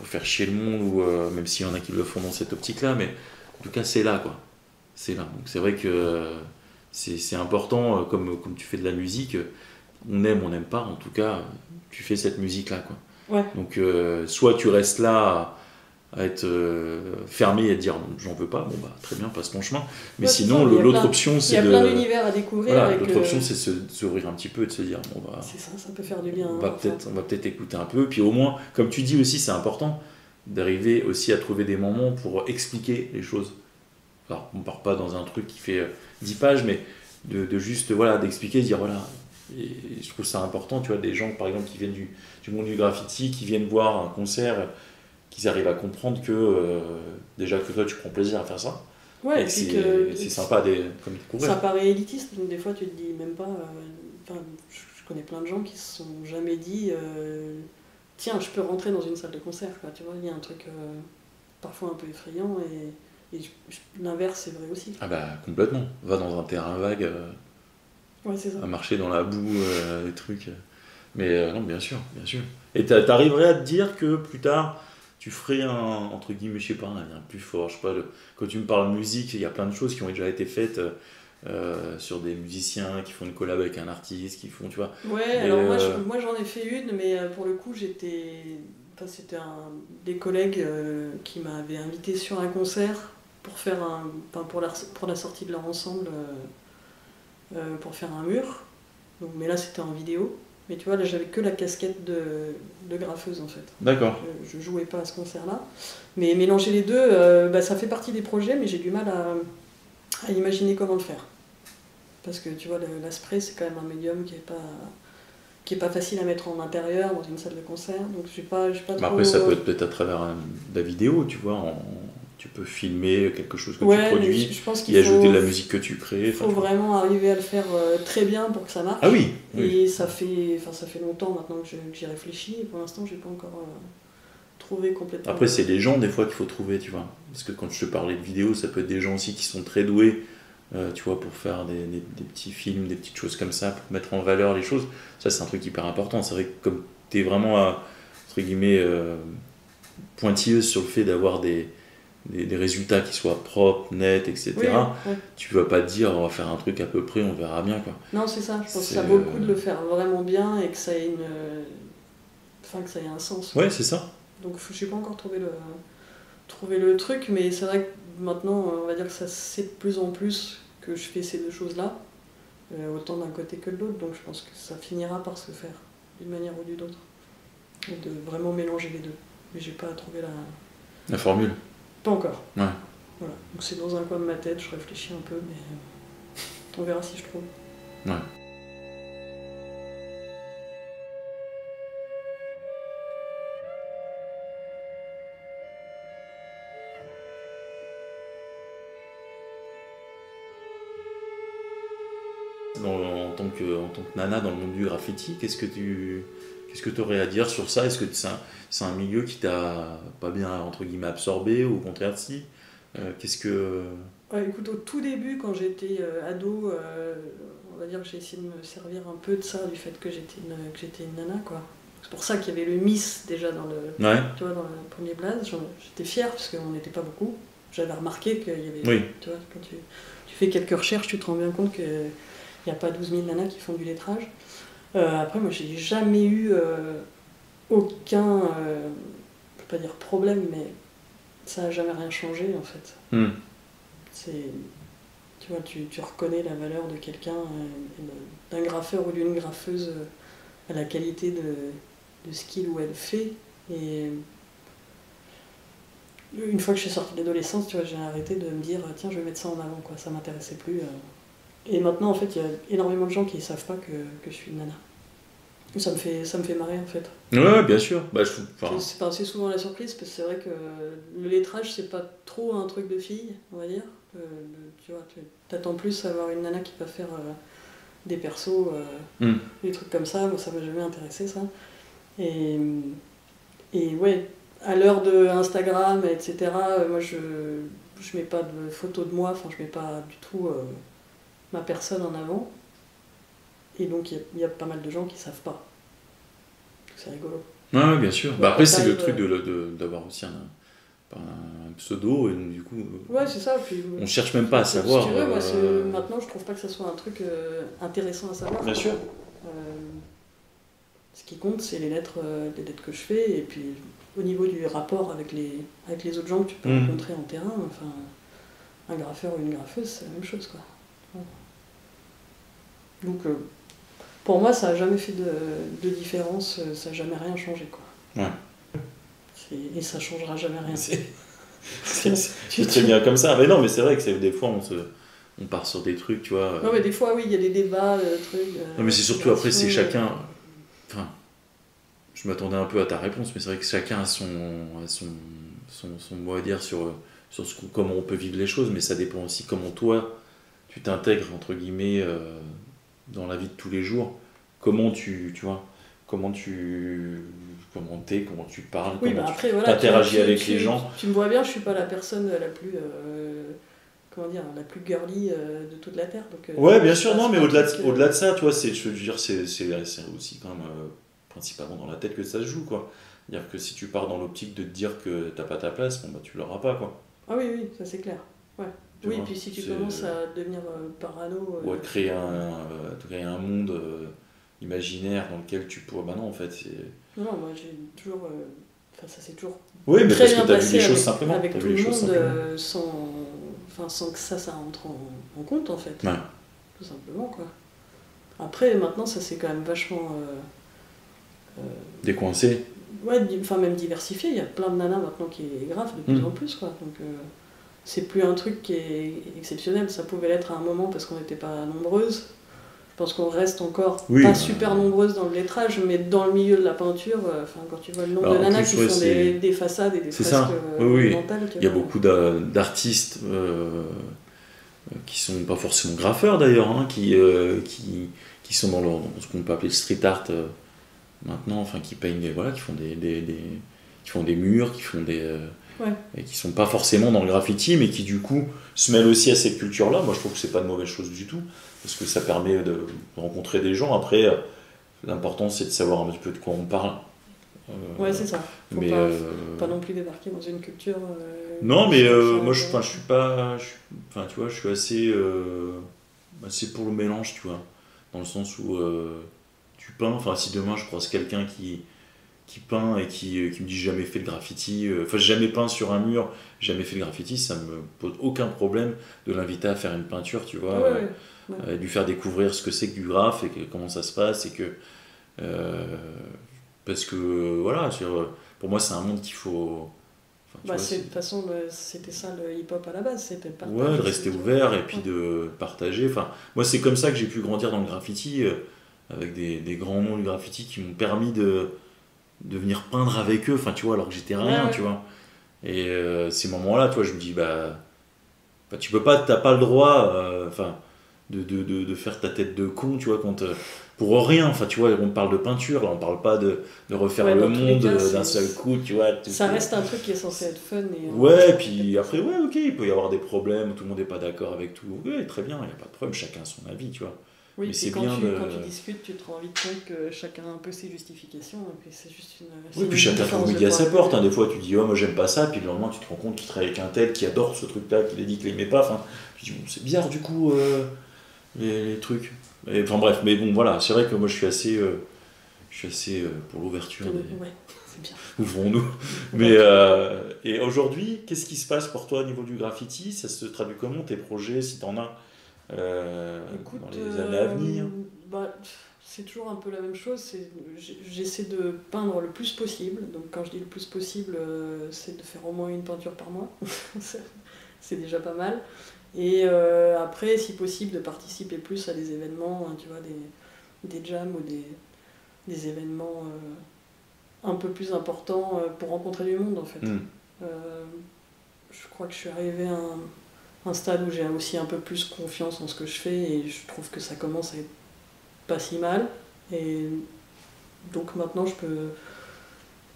faire chier le monde ou même s'il y en a qui le font dans cette optique là mais en tout cas c'est là quoi. C'est là. Donc c'est vrai que c'est important, comme tu fais de la musique, on aime, on n'aime pas, en tout cas, tu fais cette musique-là. Quoi. Ouais. Donc soit tu restes là à être fermé et à te dire j'en veux pas, bon bah très bien, passe ton chemin. Mais sinon, l'autre option, c'est de... Il y a plein d'univers à découvrir. Voilà, l'autre option, c'est de s'ouvrir un petit peu et de se dire bon bah... C'est ça, ça peut faire du bien. On va peut-être écouter un peu, puis au moins, comme tu dis aussi, c'est important d'arriver aussi à trouver des moments pour expliquer les choses. Alors, on ne part pas dans un truc qui fait 10 pages, mais de juste d'expliquer, de dire voilà. Et je trouve ça important, tu vois, des gens par exemple qui viennent du monde du graffiti, qui viennent voir un concert, qu'ils arrivent à comprendre que déjà que toi tu prends plaisir à faire ça. Ouais, et c'est sympa comme découvrir. Ça paraît élitiste, donc des fois tu te dis même pas. Je connais plein de gens qui se sont jamais dit tiens, je peux rentrer dans une salle de concert, quoi, tu vois, il y a un truc parfois un peu effrayant et l'inverse c'est vrai aussi. Ah bah complètement, va dans un terrain vague, c'est ça. à marcher dans la boue, des trucs. Mais non, bien sûr. Et t'arriverais à te dire que plus tard, tu ferais entre guillemets, je sais pas, un lien plus fort, je sais pas, quand tu me parles de musique, il y a plein de choses qui ont déjà été faites sur des musiciens qui font une collab avec un artiste, qui font, tu vois. Ouais, alors moi j'en ai fait une, mais pour le coup c'était des collègues qui m'avaient invité sur un concert pour faire pour la sortie de leur ensemble pour faire un mur. Donc, mais là c'était en vidéo. Mais tu vois, là j'avais que la casquette de graffeuse en fait. D'accord. Je jouais pas à ce concert-là. Mais mélanger les deux, ça fait partie des projets, mais j'ai du mal à imaginer comment le faire. Parce que tu vois, la spray c'est quand même un médium qui est pas facile à mettre en intérieur dans une salle de concert. Donc j'ai pas trop... Après ça peut être peut-être à travers de la vidéo, tu vois. Tu peux filmer quelque chose que tu produis je pense et ajouter de la musique que tu crées. Il faut vraiment arriver à le faire très bien pour que ça marche. Ah oui. Et ça fait longtemps maintenant que j'y réfléchis et pour l'instant j'ai pas encore trouvé complètement. Après c'est les gens des fois qu'il faut trouver, tu vois. Parce que quand je te parlais de vidéo, ça peut être des gens aussi qui sont très doués, tu vois, pour faire des petits films, des petites choses comme ça, pour mettre en valeur les choses. Ça c'est un truc hyper important. C'est vrai que comme tu es vraiment entre guillemets pointilleuse sur le fait d'avoir des résultats qui soient propres, nets, etc. Tu vas pas te dire on va faire un truc à peu près, on verra bien quoi. Non c'est ça, je pense que ça vaut le coup de le faire vraiment bien et que ça ait que ça ait un sens. Ouais c'est ça. Donc je n'ai pas encore trouvé le truc, mais c'est vrai que maintenant on va dire que ça c'est de plus en plus que je fais ces deux choses là, autant d'un côté que de l'autre, donc je pense que ça finira par se faire d'une manière ou d'une autre. Et de vraiment mélanger les deux. Mais j'ai pas trouvé la formule. Pas encore. Ouais. Voilà. Donc c'est dans un coin de ma tête, je réfléchis un peu, mais on verra si je trouve. Ouais. En tant que nana dans le monde du graffiti, qu'est-ce que tu aurais à dire sur ça? Est-ce que c'est un milieu qui t'a pas bien entre guillemets absorbé ou au contraire si? Écoute, au tout début, quand j'étais ado, on va dire que j'ai essayé de me servir un peu de ça, du fait que j'étais une nana, quoi. C'est pour ça qu'il y avait le Miss déjà dans tu vois, dans le premier blaze. J'étais fière parce qu'on n'était pas beaucoup. J'avais remarqué qu'il y avait. Oui. Tu vois, quand tu fais quelques recherches, tu te rends bien compte qu'il n'y a pas 12 000 nanas qui font du lettrage. Après, moi, j'ai jamais eu aucun, je peux pas dire problème, mais ça a jamais rien changé, en fait. Tu vois, tu reconnais la valeur de quelqu'un, d'un graffeur ou d'une graffeuse, à la qualité de ce qu'il ou elle fait. Et une fois que je suis sortie de l'adolescence, tu vois, j'ai arrêté de me dire tiens, je vais mettre ça en avant, quoi. Ça m'intéressait plus. Et maintenant, en fait, il y a énormément de gens qui ne savent pas que je suis une nana. Ça me fait marrer, en fait. Ouais, bien sûr. C'est souvent la surprise, parce que c'est vrai que le lettrage, c'est pas trop un truc de fille, on va dire. Tu vois, t'attends plus à avoir une nana qui va faire des persos, des trucs comme ça. Moi, ça m'a jamais intéressé, ça. Et ouais, à l'heure de Instagram, etc., moi, je mets pas de photos de moi, enfin, je mets pas du tout ma personne en avant. Et donc, il y a pas mal de gens qui savent pas. C'est rigolo. Ouais, bien sûr. Bah, après, c'est le truc d'avoir aussi un pseudo, et donc, du coup, ouais, c'est ça. Puis, on cherche même pas à savoir. Si tu veux, moi, maintenant, je trouve pas que ça soit un truc intéressant à savoir. Bien sûr. Ce qui compte, c'est les lettres que je fais, et puis au niveau du rapport avec les autres gens que tu peux rencontrer en terrain, enfin, un graffeur ou une graffeuse, c'est la même chose, quoi. Donc, pour moi, ça n'a jamais fait de différence, ça n'a jamais rien changé, quoi. Ouais. Et ça changera jamais rien. C'est très bien comme ça. Mais non, mais c'est vrai que des fois, on part sur des trucs, tu vois. Non, mais des fois, oui, il y a des débats, trucs. Non, mais c'est surtout après, c'est chacun. Enfin, je m'attendais un peu à ta réponse, mais c'est vrai que chacun a son mot à dire sur comment on peut vivre les choses, mais ça dépend aussi comment toi, tu t'intègres, entre guillemets, dans la vie de tous les jours. Comment tu vois, comment tu parles, oui, comment après, tu voilà, interagis avec les gens. Tu me vois bien, je suis pas la personne la plus la plus girly de toute la Terre. Donc, ouais, bien sûr, non, mais au-delà de ça, tu vois, je veux dire, c'est aussi quand même principalement dans la tête que ça se joue, quoi. C'est-à-dire que si tu pars dans l'optique de te dire que t'as pas ta place, bon bah tu l'auras pas, quoi. Ah oui, ça c'est clair. Ouais. Oui, puis si tu commences à devenir parano... ou à créer un monde imaginaire dans lequel tu pourrais... Bah non, en fait, c'est... Non, moi j'ai toujours... Enfin, ça c'est toujours... Oui, mais très parce que bien t'as vu les choses simplement. Avec tout le monde, sans que ça rentre en compte, en fait. Ouais. Tout simplement, quoi. Après, maintenant, ça c'est quand même vachement... décoincé. Ouais, enfin même diversifié. Il y a plein de nanas maintenant qui graffent de plus en plus, quoi. Donc... c'est plus un truc qui est exceptionnel, ça pouvait l'être à un moment parce qu'on n'était pas nombreuses. Je pense qu'on reste encore pas super nombreuses dans le lettrage, mais dans le milieu de la peinture, quand tu vois le nombre de nanas qui font des façades et des fresques monumentales. Il y a beaucoup d'artistes qui sont pas forcément graffeurs d'ailleurs, hein, qui sont dans ce qu'on peut appeler le street art maintenant, enfin qui peignent qui font des murs, qui font des... et qui sont pas forcément dans le graffiti, mais qui du coup se mêlent aussi à cette culture-là. Moi je trouve que c'est pas une mauvaise chose du tout, parce que ça permet de rencontrer des gens. Après, l'important c'est de savoir un petit peu de quoi on parle. Ouais, c'est ça. Faut mais pas non plus débarquer dans une culture... non, mais moi je suis pas... Enfin, tu vois, je suis assez pour le mélange, tu vois. Dans le sens où tu peins, enfin si demain je croise quelqu'un qui peint et qui me dit j'ai jamais fait de graffiti, enfin j'ai jamais peint sur un mur, jamais fait de graffiti, ça me pose aucun problème de l'inviter à faire une peinture, tu vois, de lui faire découvrir ce que c'est que du graphe et comment ça se passe, et que parce que voilà, pour moi c'est un monde qu'il faut... de toute façon, c'était ça le hip-hop à la base, c'était de partager. Ouais, de rester ouvert et puis de partager. Enfin, moi c'est comme ça que j'ai pu grandir dans le graffiti, avec des grands noms du graffiti qui m'ont permis de venir peindre avec eux, enfin tu vois, alors que j'étais rien, tu vois. Et ces moments-là, tu vois, je me dis, tu peux pas, t'as pas le droit, de faire ta tête de con, tu vois, quand pour rien, enfin tu vois, on parle de peinture, là, on parle pas de refaire le monde d'un seul coup, tu vois. Ça reste un truc qui est censé être fun. Ouais, puis après, ok, il peut y avoir des problèmes, tout le monde n'est pas d'accord avec tout, ouais, très bien, il n'y a pas de problème, chacun a son avis, tu vois. Oui, mais quand tu discutes, tu te rends vite compte que chacun a un peu ses justifications, et puis c'est juste une... Oui, puis chacun trouve midi à sa porte, hein. Des fois tu dis, moi j'aime pas ça, puis le lendemain tu te rends compte qu'il travaille avec un tel qui adore ce truc-là, qu'il a dit qu'il aimait pas, enfin, tu dis, bon, c'est bizarre du coup, les trucs. Enfin bref, mais bon, voilà, c'est vrai que moi je suis assez pour l'ouverture. Ouais, c'est bien. Ouvrons-nous. Mais, et aujourd'hui, qu'est-ce qui se passe pour toi au niveau du graffiti? Ça se traduit comment, tes projets, si t'en as, Écoute, dans les années à venir? C'est toujours un peu la même chose. J'essaie de peindre le plus possible. Donc quand je dis le plus possible, c'est de faire au moins une peinture par mois. C'est déjà pas mal. Et après, si possible, de participer plus à des événements, hein, tu vois, des jams ou des événements un peu plus importants pour rencontrer du monde en fait. Je crois que je suis arrivée à un stade où j'ai aussi un peu plus confiance en ce que je fais et je trouve que ça commence à être pas si mal. Et donc maintenant je peux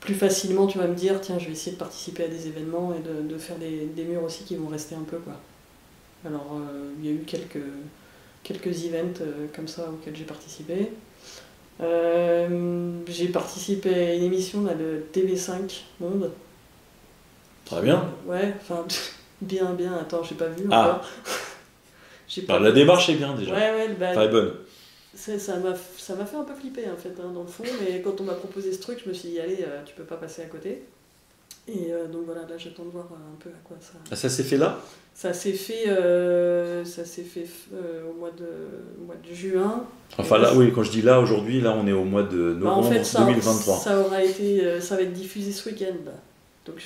plus facilement, tu vas me dire, tiens, je vais essayer de participer à des événements et de faire des murs aussi qui vont rester un peu quoi. Alors il y a eu quelques events comme ça auxquels j'ai participé. J'ai participé à une émission là, de TV5 Monde. Très bien. Ouais, enfin, bien, attends, j'ai pas vu encore. La démarche est bien déjà. Ouais, enfin, est bonne. Ça m'a fait un peu flipper en fait, hein, dans le fond, mais quand on m'a proposé ce truc, je me suis dit, allez, tu peux pas passer à côté. Et donc voilà, là j'attends de voir un peu à quoi ça... Ah, ça s'est fait là? Ça s'est fait au mois de juin. Enfin là, oui, quand je dis là, aujourd'hui, là on est au mois de novembre en fait, 2023. Ça va être diffusé ce week-end. Donc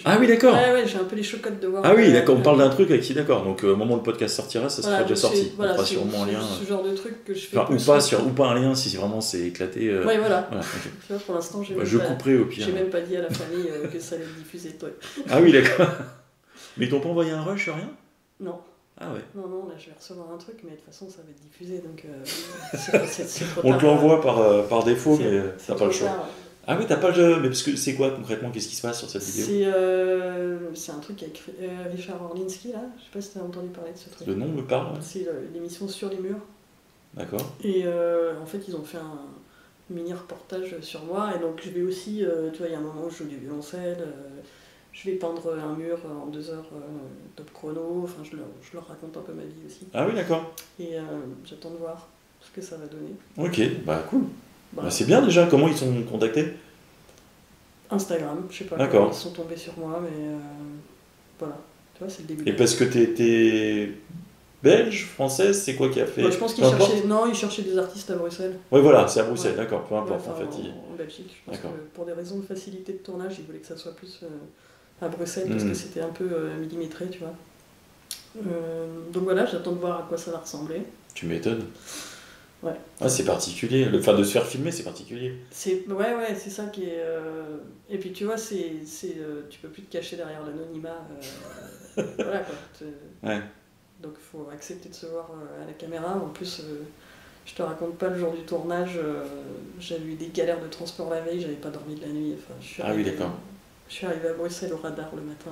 ah oui, d'accord. Ouais, j'ai un peu les chocottes de voir. Ah oui, d'accord, on parle d'un truc avec qui, d'accord. Donc au moment où le podcast sortira, ça sera déjà sorti. Voilà, on fera sûrement un lien. Ce genre de truc que je fais. Ou pas un lien si vraiment c'est éclaté. Ouais, voilà. Okay. Tu vois, pour l'instant, je couperai au pire. J'ai même pas dit à la famille que ça allait être diffusé. Toi. Ah oui, d'accord. Mais ils t'ont pas envoyé un rush, rien? Non. Ah ouais. Non, là je vais recevoir un truc, mais de toute façon ça va être diffusé, donc c'est trop tard. On te l'envoie par défaut, mais t'as pas le choix. Tard, ouais. Ah oui, t'as pas le jeu. Mais parce que c'est quoi concrètement? Qu'est-ce qui se passe sur cette vidéo? C'est un truc avec Richard Orlinski, là. Je sais pas si t'as entendu parler de ce truc. Le nom me parle. Ouais. C'est l'émission Sur les murs. D'accord. Et en fait, ils ont fait un mini reportage sur moi. Et donc, je vais aussi, tu vois, il y a un moment où je joue du violoncelle. Je vais peindre un mur en 2 heures top chrono. Enfin, je leur raconte un peu ma vie aussi. Ah oui, d'accord. Et j'attends de voir ce que ça va donner. Ok, bah cool. Bah, c'est bien déjà. Comment ils sont contactés? Instagram, je sais pas. D'accord. Ils sont tombés sur moi, mais voilà. Tu vois, c'est le début. Et parce que t'es belge, française, c'est quoi qui a fait? Je pense qu'ils cherchaient des artistes à Bruxelles. Oui, voilà, c'est à Bruxelles, d'accord, peu importe en fait. En Belgique, je pense que pour des raisons de facilité de tournage, ils voulaient que ça soit plus à Bruxelles parce que c'était un peu millimétré, tu vois. Donc voilà, j'attends de voir à quoi ça va ressembler. Tu m'étonnes. Ouais. Ah, c'est particulier. Le fait de se faire filmer, c'est particulier. Ouais, c'est ça qui est. Et puis tu vois, tu peux plus te cacher derrière l'anonymat. Voilà quoi. Ouais. Donc il faut accepter de se voir à la caméra. En plus, je te raconte pas le jour du tournage. J'avais eu des galères de transport la veille, j'avais pas dormi de la nuit. Enfin, oui, d'accord. Je suis arrivée à Bruxelles au radar le matin.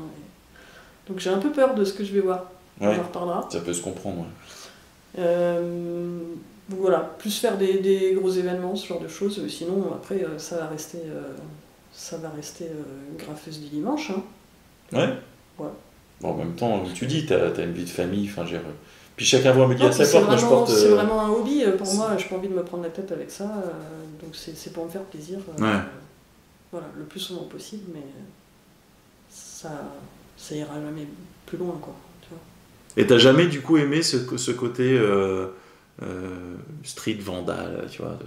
Donc j'ai un peu peur de ce que je vais voir. Ouais. On en reparlera. Ça peut se comprendre. Ouais. Donc voilà, plus faire des gros événements, ce genre de choses. Sinon, après, ça va rester graffeuse du dimanche. Hein. Ouais. Ouais. Bon, en même temps, tu dis, t'as une vie de famille, enfin, puis chacun voit midi à sa porte. C'est vraiment un hobby pour moi, j'ai pas envie de me prendre la tête avec ça, donc c'est pour me faire plaisir. Voilà, le plus souvent possible, mais ça ira jamais plus loin, quoi. Tu vois. Et t'as jamais du coup aimé ce côté street vandal, tu vois?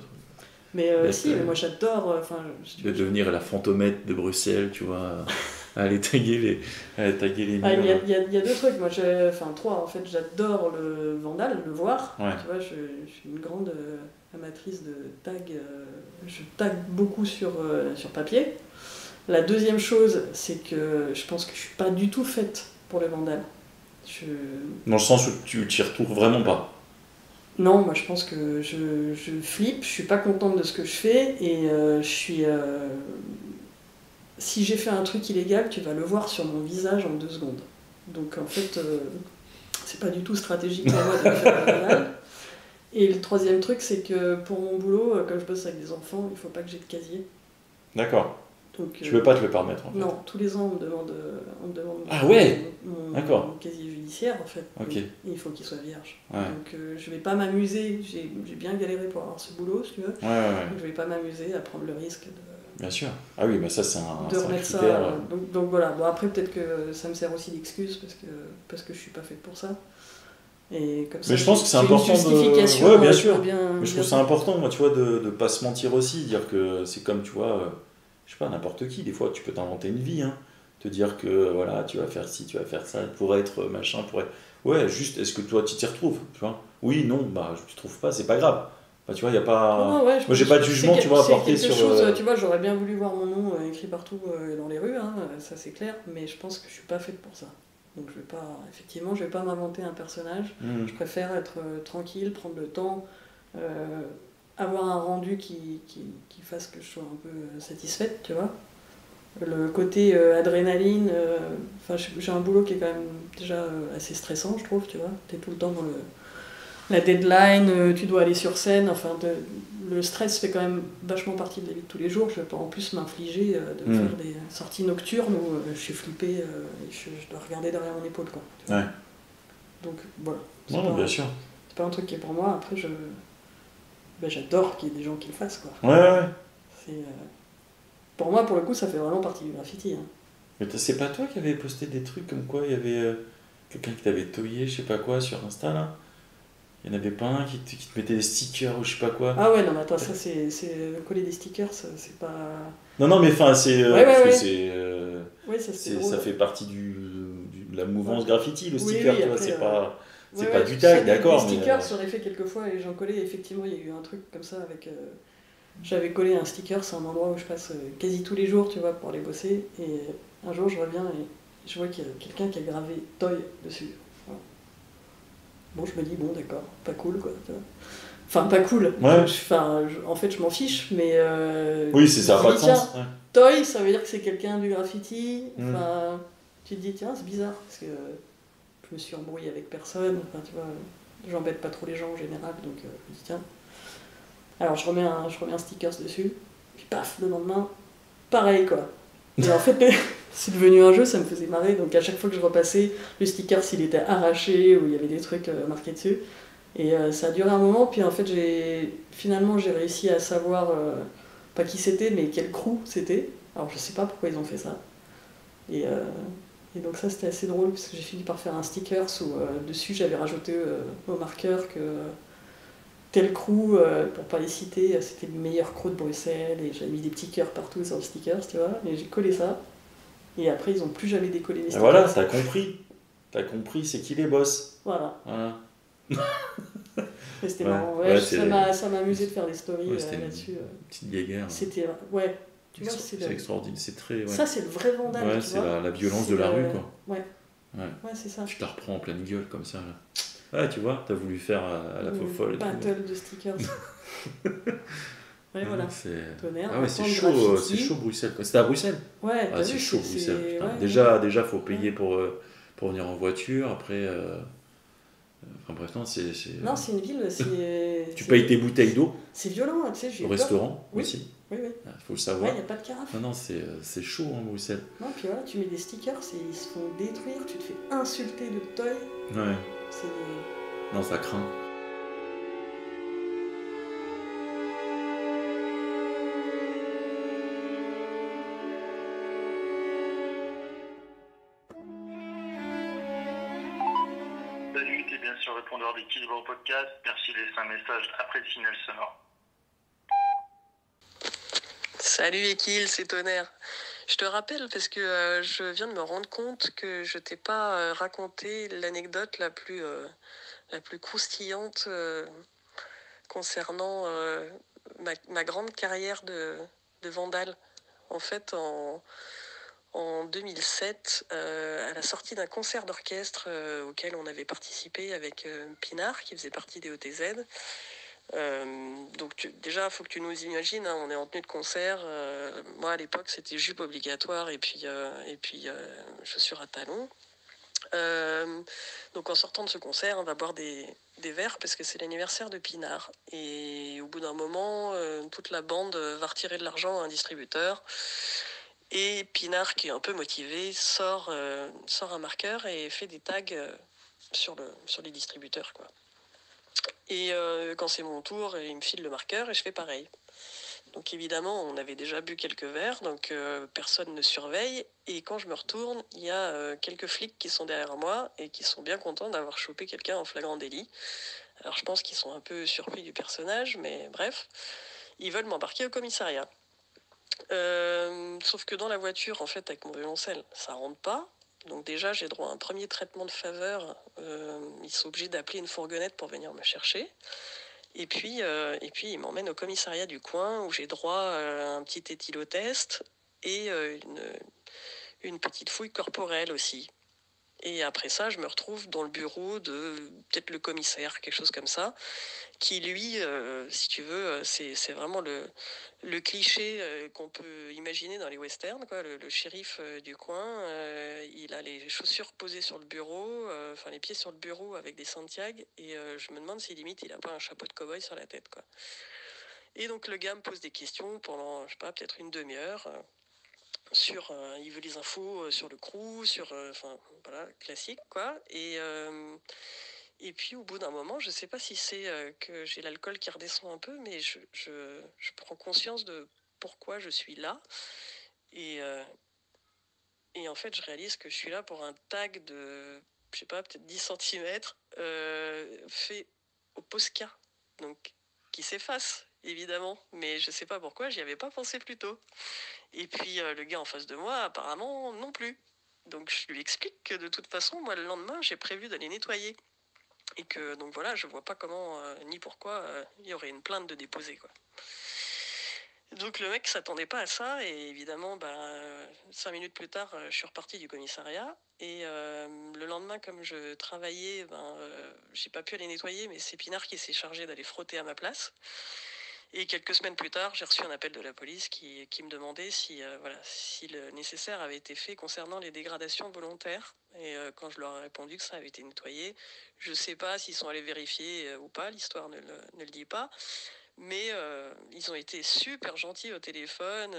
Mais mais moi j'adore. De devenir la fantomette de Bruxelles, tu vois. Aller taguer les murs. Il y a 2 trucs, moi enfin 3 en fait, j'adore le vandal, le voir. Ouais. Tu vois, je suis une grande amatrice de tag, je tag beaucoup sur papier. La deuxième chose, c'est que je pense que je suis pas du tout faite pour le vandal. Dans le sens où tu t'y retrouves vraiment pas? Non, moi je pense que je flippe, je suis pas contente de ce que je fais et je suis... si j'ai fait un truc illégal, tu vas le voir sur mon visage en 2 secondes. Donc en fait, c'est pas du tout stratégique pour moi de faire un vandal. Et le troisième truc, c'est que pour mon boulot, comme je bosse avec des enfants, il faut pas que j'ai de casier. D'accord. Donc, tu peux pas te le permettre en fait. Non, tous les ans on me demande ah ouais. mon D'accord. casier judiciaire. judiciaire en fait. Ok. Et il faut qu'il soit vierge. Ouais. Donc je vais pas m'amuser, j'ai bien galéré pour avoir ce boulot, si tu veux. Ouais. Donc je vais pas m'amuser à prendre le risque Bien sûr. Ah oui, ça c'est de remettre un critère. ça. Donc voilà, bon, après peut-être que ça me sert aussi d'excuse parce que je suis pas faite pour ça. Et comme ça, Mais je pense que c'est j'ai important une justification, Ouais, bien sûr. bien, Mais je trouve ça important, moi, tu vois, de pas se mentir aussi, dire que c'est comme, tu vois, je sais pas, n'importe qui, des fois, tu peux t'inventer une vie, hein. Te dire que, voilà, tu vas faire ci, tu vas faire ça, pour être machin, pour être... Ouais, juste, est-ce que toi, tu t'y retrouves, tu vois? Oui, non, bah, je t'y trouve pas, c'est pas grave. Bah, tu vois, il y a pas... Non, ouais, moi, j'ai pas de jugement, tu vois, à porter sur... Tu vois, j'aurais bien voulu voir mon nom écrit partout dans les rues, hein, ça c'est clair, mais je pense que je suis pas faite pour ça. Donc effectivement, je vais pas m'inventer un personnage. Je préfère être tranquille, prendre le temps, avoir un rendu qui fasse que je sois un peu satisfaite, tu vois. Le côté adrénaline, j'ai un boulot qui est quand même déjà assez stressant, je trouve, tu vois. T'es tout le temps dans la deadline, tu dois aller sur scène, le stress fait quand même vachement partie de la vie de tous les jours. Je vais pas en plus m'infliger de faire des sorties nocturnes où je suis flippée et je dois regarder derrière mon épaule, quoi. Ouais. Donc voilà. Non, bien sûr. C'est pas un truc qui est pour moi. Après, j'adore qu'il y ait des gens qui le fassent, quoi. Ouais. Pour moi, pour le coup, ça fait vraiment partie du graffiti. Hein. Mais c'est pas toi qui avais posté des trucs comme quoi il y avait quelqu'un qui t'avait toyé, je sais pas quoi, sur Insta, là? Il n'y en avait pas un qui te mettait des stickers ou je sais pas quoi. Ah ouais, non, mais attends, ça c'est coller des stickers, c'est pas... Non, mais enfin, c'est... Ouais, ça fait partie de la mouvance graffiti, le sticker, tu vois, c'est pas du tag, tag, d'accord. Les stickers, j'en ai fait quelques fois et j'en collais, effectivement, il y a eu un truc comme ça avec... J'avais collé un sticker, c'est un endroit où je passe quasi tous les jours, tu vois, pour aller bosser, et un jour je reviens et je vois qu'il y a quelqu'un qui a gravé Toy dessus. Voilà. Bon, je me dis, bon, d'accord, pas cool, quoi. Enfin, pas cool. Ouais. En fait, je m'en fiche, mais... oui, ça n'a pas de sens. Ouais. Toy, ça veut dire que c'est quelqu'un du graffiti. Enfin, tu te dis, tiens, c'est bizarre, parce que je me suis embrouillé avec personne. Enfin, tu vois, j'embête pas trop les gens en général, donc je me dis, tiens. Alors, je remets un stickers dessus, puis paf, le lendemain, pareil, quoi. Et en fait, c'est devenu un jeu, ça me faisait marrer, donc à chaque fois que je repassais, le sticker, il était arraché, ou il y avait des trucs marqués dessus. Et ça a duré un moment, puis en fait, finalement, j'ai réussi à savoir, pas qui c'était, mais quel crew c'était. Alors, je sais pas pourquoi ils ont fait ça. Et donc ça, c'était assez drôle, parce que j'ai fini par faire un sticker où dessus, j'avais rajouté au marqueur que tel crew, pour pas les citer, c'était le meilleur crew de Bruxelles, et j'avais mis des petits cœurs partout sur le sticker, tu vois, et j'ai collé ça. Et après, ils ont plus jamais décollé les stickers. Et voilà, t'as compris, c'est qui les boss. Voilà. Mais c'était marrant, ça m'a amusé de faire des stories là-dessus. Petite guéguerre. C'était, tu vois, c'est extraordinaire, c'est très... Ouais. Ça, c'est le vrai vandale, ouais, c'est la violence de la rue, quoi. Ouais, c'est ça. Tu te la reprends en pleine gueule, comme ça, là. Ouais, tu vois, t'as voulu faire à la folle. Battle de stickers. Ouais, voilà. Tonnerre, c'est chaud Bruxelles. C'était à Bruxelles? Ouais, c'est chaud Bruxelles. Ouais, déjà, faut payer pour venir en voiture. Après, enfin bref, non, c'est. Non, c'est une ville. Tu payes tes bouteilles d'eau. C'est violent, tu sais. J'ai au restaurant aussi. Oui. Faut le savoir. Il n'y a pas de carafe. Non, c'est chaud, hein, Bruxelles. Non, puis voilà, tu mets des stickers, ils se font détruire, tu te fais insulter de toy. Ouais. Non, ça craint. Salut, t'es bien sur le répondeur d'Équilibre Podcast. Merci de laisser un message après le signal sonore. Salut Équil, c'est Tonnerre. Je te rappelle parce que je viens de me rendre compte que je t'ai pas raconté l'anecdote la plus croustillante concernant ma grande carrière de vandale. En fait, en 2007, à la sortie d'un concert d'orchestre auquel on avait participé avec Pinard, qui faisait partie des OTZ. Donc déjà, il faut que tu nous imagines, hein, on est en tenue de concert. Moi, à l'époque, c'était jupe obligatoire et puis chaussures à talons. Donc en sortant de ce concert, on va boire des verres parce que c'est l'anniversaire de Pinard. Et au bout d'un moment, toute la bande va retirer de l'argent à un distributeur. Et Pinard, qui est un peu motivé, sort un marqueur et fait des tags sur les distributeurs, quoi. Et quand c'est mon tour, il me file le marqueur et je fais pareil. Donc évidemment, on avait déjà bu quelques verres, donc personne ne surveille. Et quand je me retourne, il y a quelques flics qui sont derrière moi et qui sont bien contents d'avoir chopé quelqu'un en flagrant délit. Alors je pense qu'ils sont un peu surpris du personnage, mais bref, ils veulent m'embarquer au commissariat. Sauf que dans la voiture, en fait, avec mon violoncelle, ça rentre pas. Donc déjà, j'ai droit à un premier traitement de faveur. Ils sont obligés d'appeler une fourgonnette pour venir me chercher. Et puis ils m'emmènent au commissariat du coin où j'ai droit à un petit éthylotest et une petite fouille corporelle aussi. Et après ça, je me retrouve dans le bureau de peut-être le commissaire, quelque chose comme ça, qui lui, si tu veux, c'est vraiment le cliché qu'on peut imaginer dans les westerns, quoi. Le shérif du coin, il a les chaussures posées sur le bureau, enfin les pieds sur le bureau avec des Santiago, et je me demande si limite il a pas un chapeau de cow-boy sur la tête, quoi. Et donc le gars me pose des questions pendant, je sais pas, peut-être une demi-heure. Il veut les infos sur le crew, enfin voilà, classique, quoi. Et puis au bout d'un moment, je sais pas si c'est que j'ai l'alcool qui redescend un peu, mais je prends conscience de pourquoi je suis là. Et en fait, je réalise que je suis là pour un tag de, je sais pas, peut-être 10 centimètres, fait au Posca, donc qui s'efface, évidemment. Mais je sais pas pourquoi, j'y avais pas pensé plus tôt. Et puis le gars en face de moi, apparemment, non plus. Donc je lui explique que de toute façon, moi, le lendemain, j'ai prévu d'aller nettoyer. Et que, donc voilà, je vois pas comment, ni pourquoi, il y aurait une plainte de déposer, quoi. Donc le mec s'attendait pas à ça, et évidemment, 5 minutes plus tard, je suis reparti du commissariat. Et le lendemain, comme je travaillais, j'ai pas pu aller nettoyer, mais c'est Pinard qui s'est chargé d'aller frotter à ma place. Et quelques semaines plus tard, j'ai reçu un appel de la police qui me demandait si le nécessaire avait été fait concernant les dégradations volontaires. Et quand je leur ai répondu que ça avait été nettoyé, je sais pas s'ils sont allés vérifier ou pas, l'histoire ne le dit pas. Mais ils ont été super gentils au téléphone.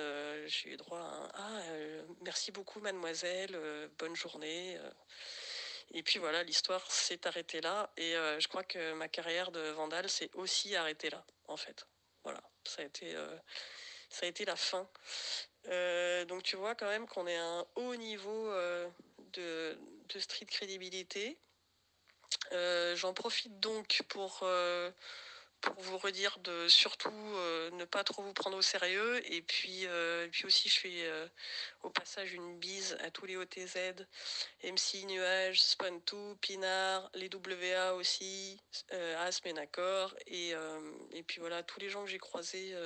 J'ai eu droit à un merci beaucoup mademoiselle, bonne journée. Et puis voilà, l'histoire s'est arrêtée là. Et je crois que ma carrière de vandale s'est aussi arrêtée là, en fait. Voilà, ça a été la fin. Donc tu vois quand même qu'on est à un haut niveau de street crédibilité. J'en profite donc pour vous redire de surtout ne pas trop vous prendre au sérieux. Et puis aussi, je fais au passage une bise à tous les OTZ, MC Nuage, Span2, Pinard, les WA aussi, Asme et Nacor. Et puis voilà, tous les gens que j'ai croisés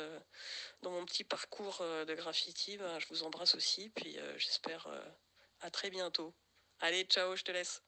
dans mon petit parcours de graffiti, je vous embrasse aussi. Puis j'espère à très bientôt. Allez, ciao, je te laisse.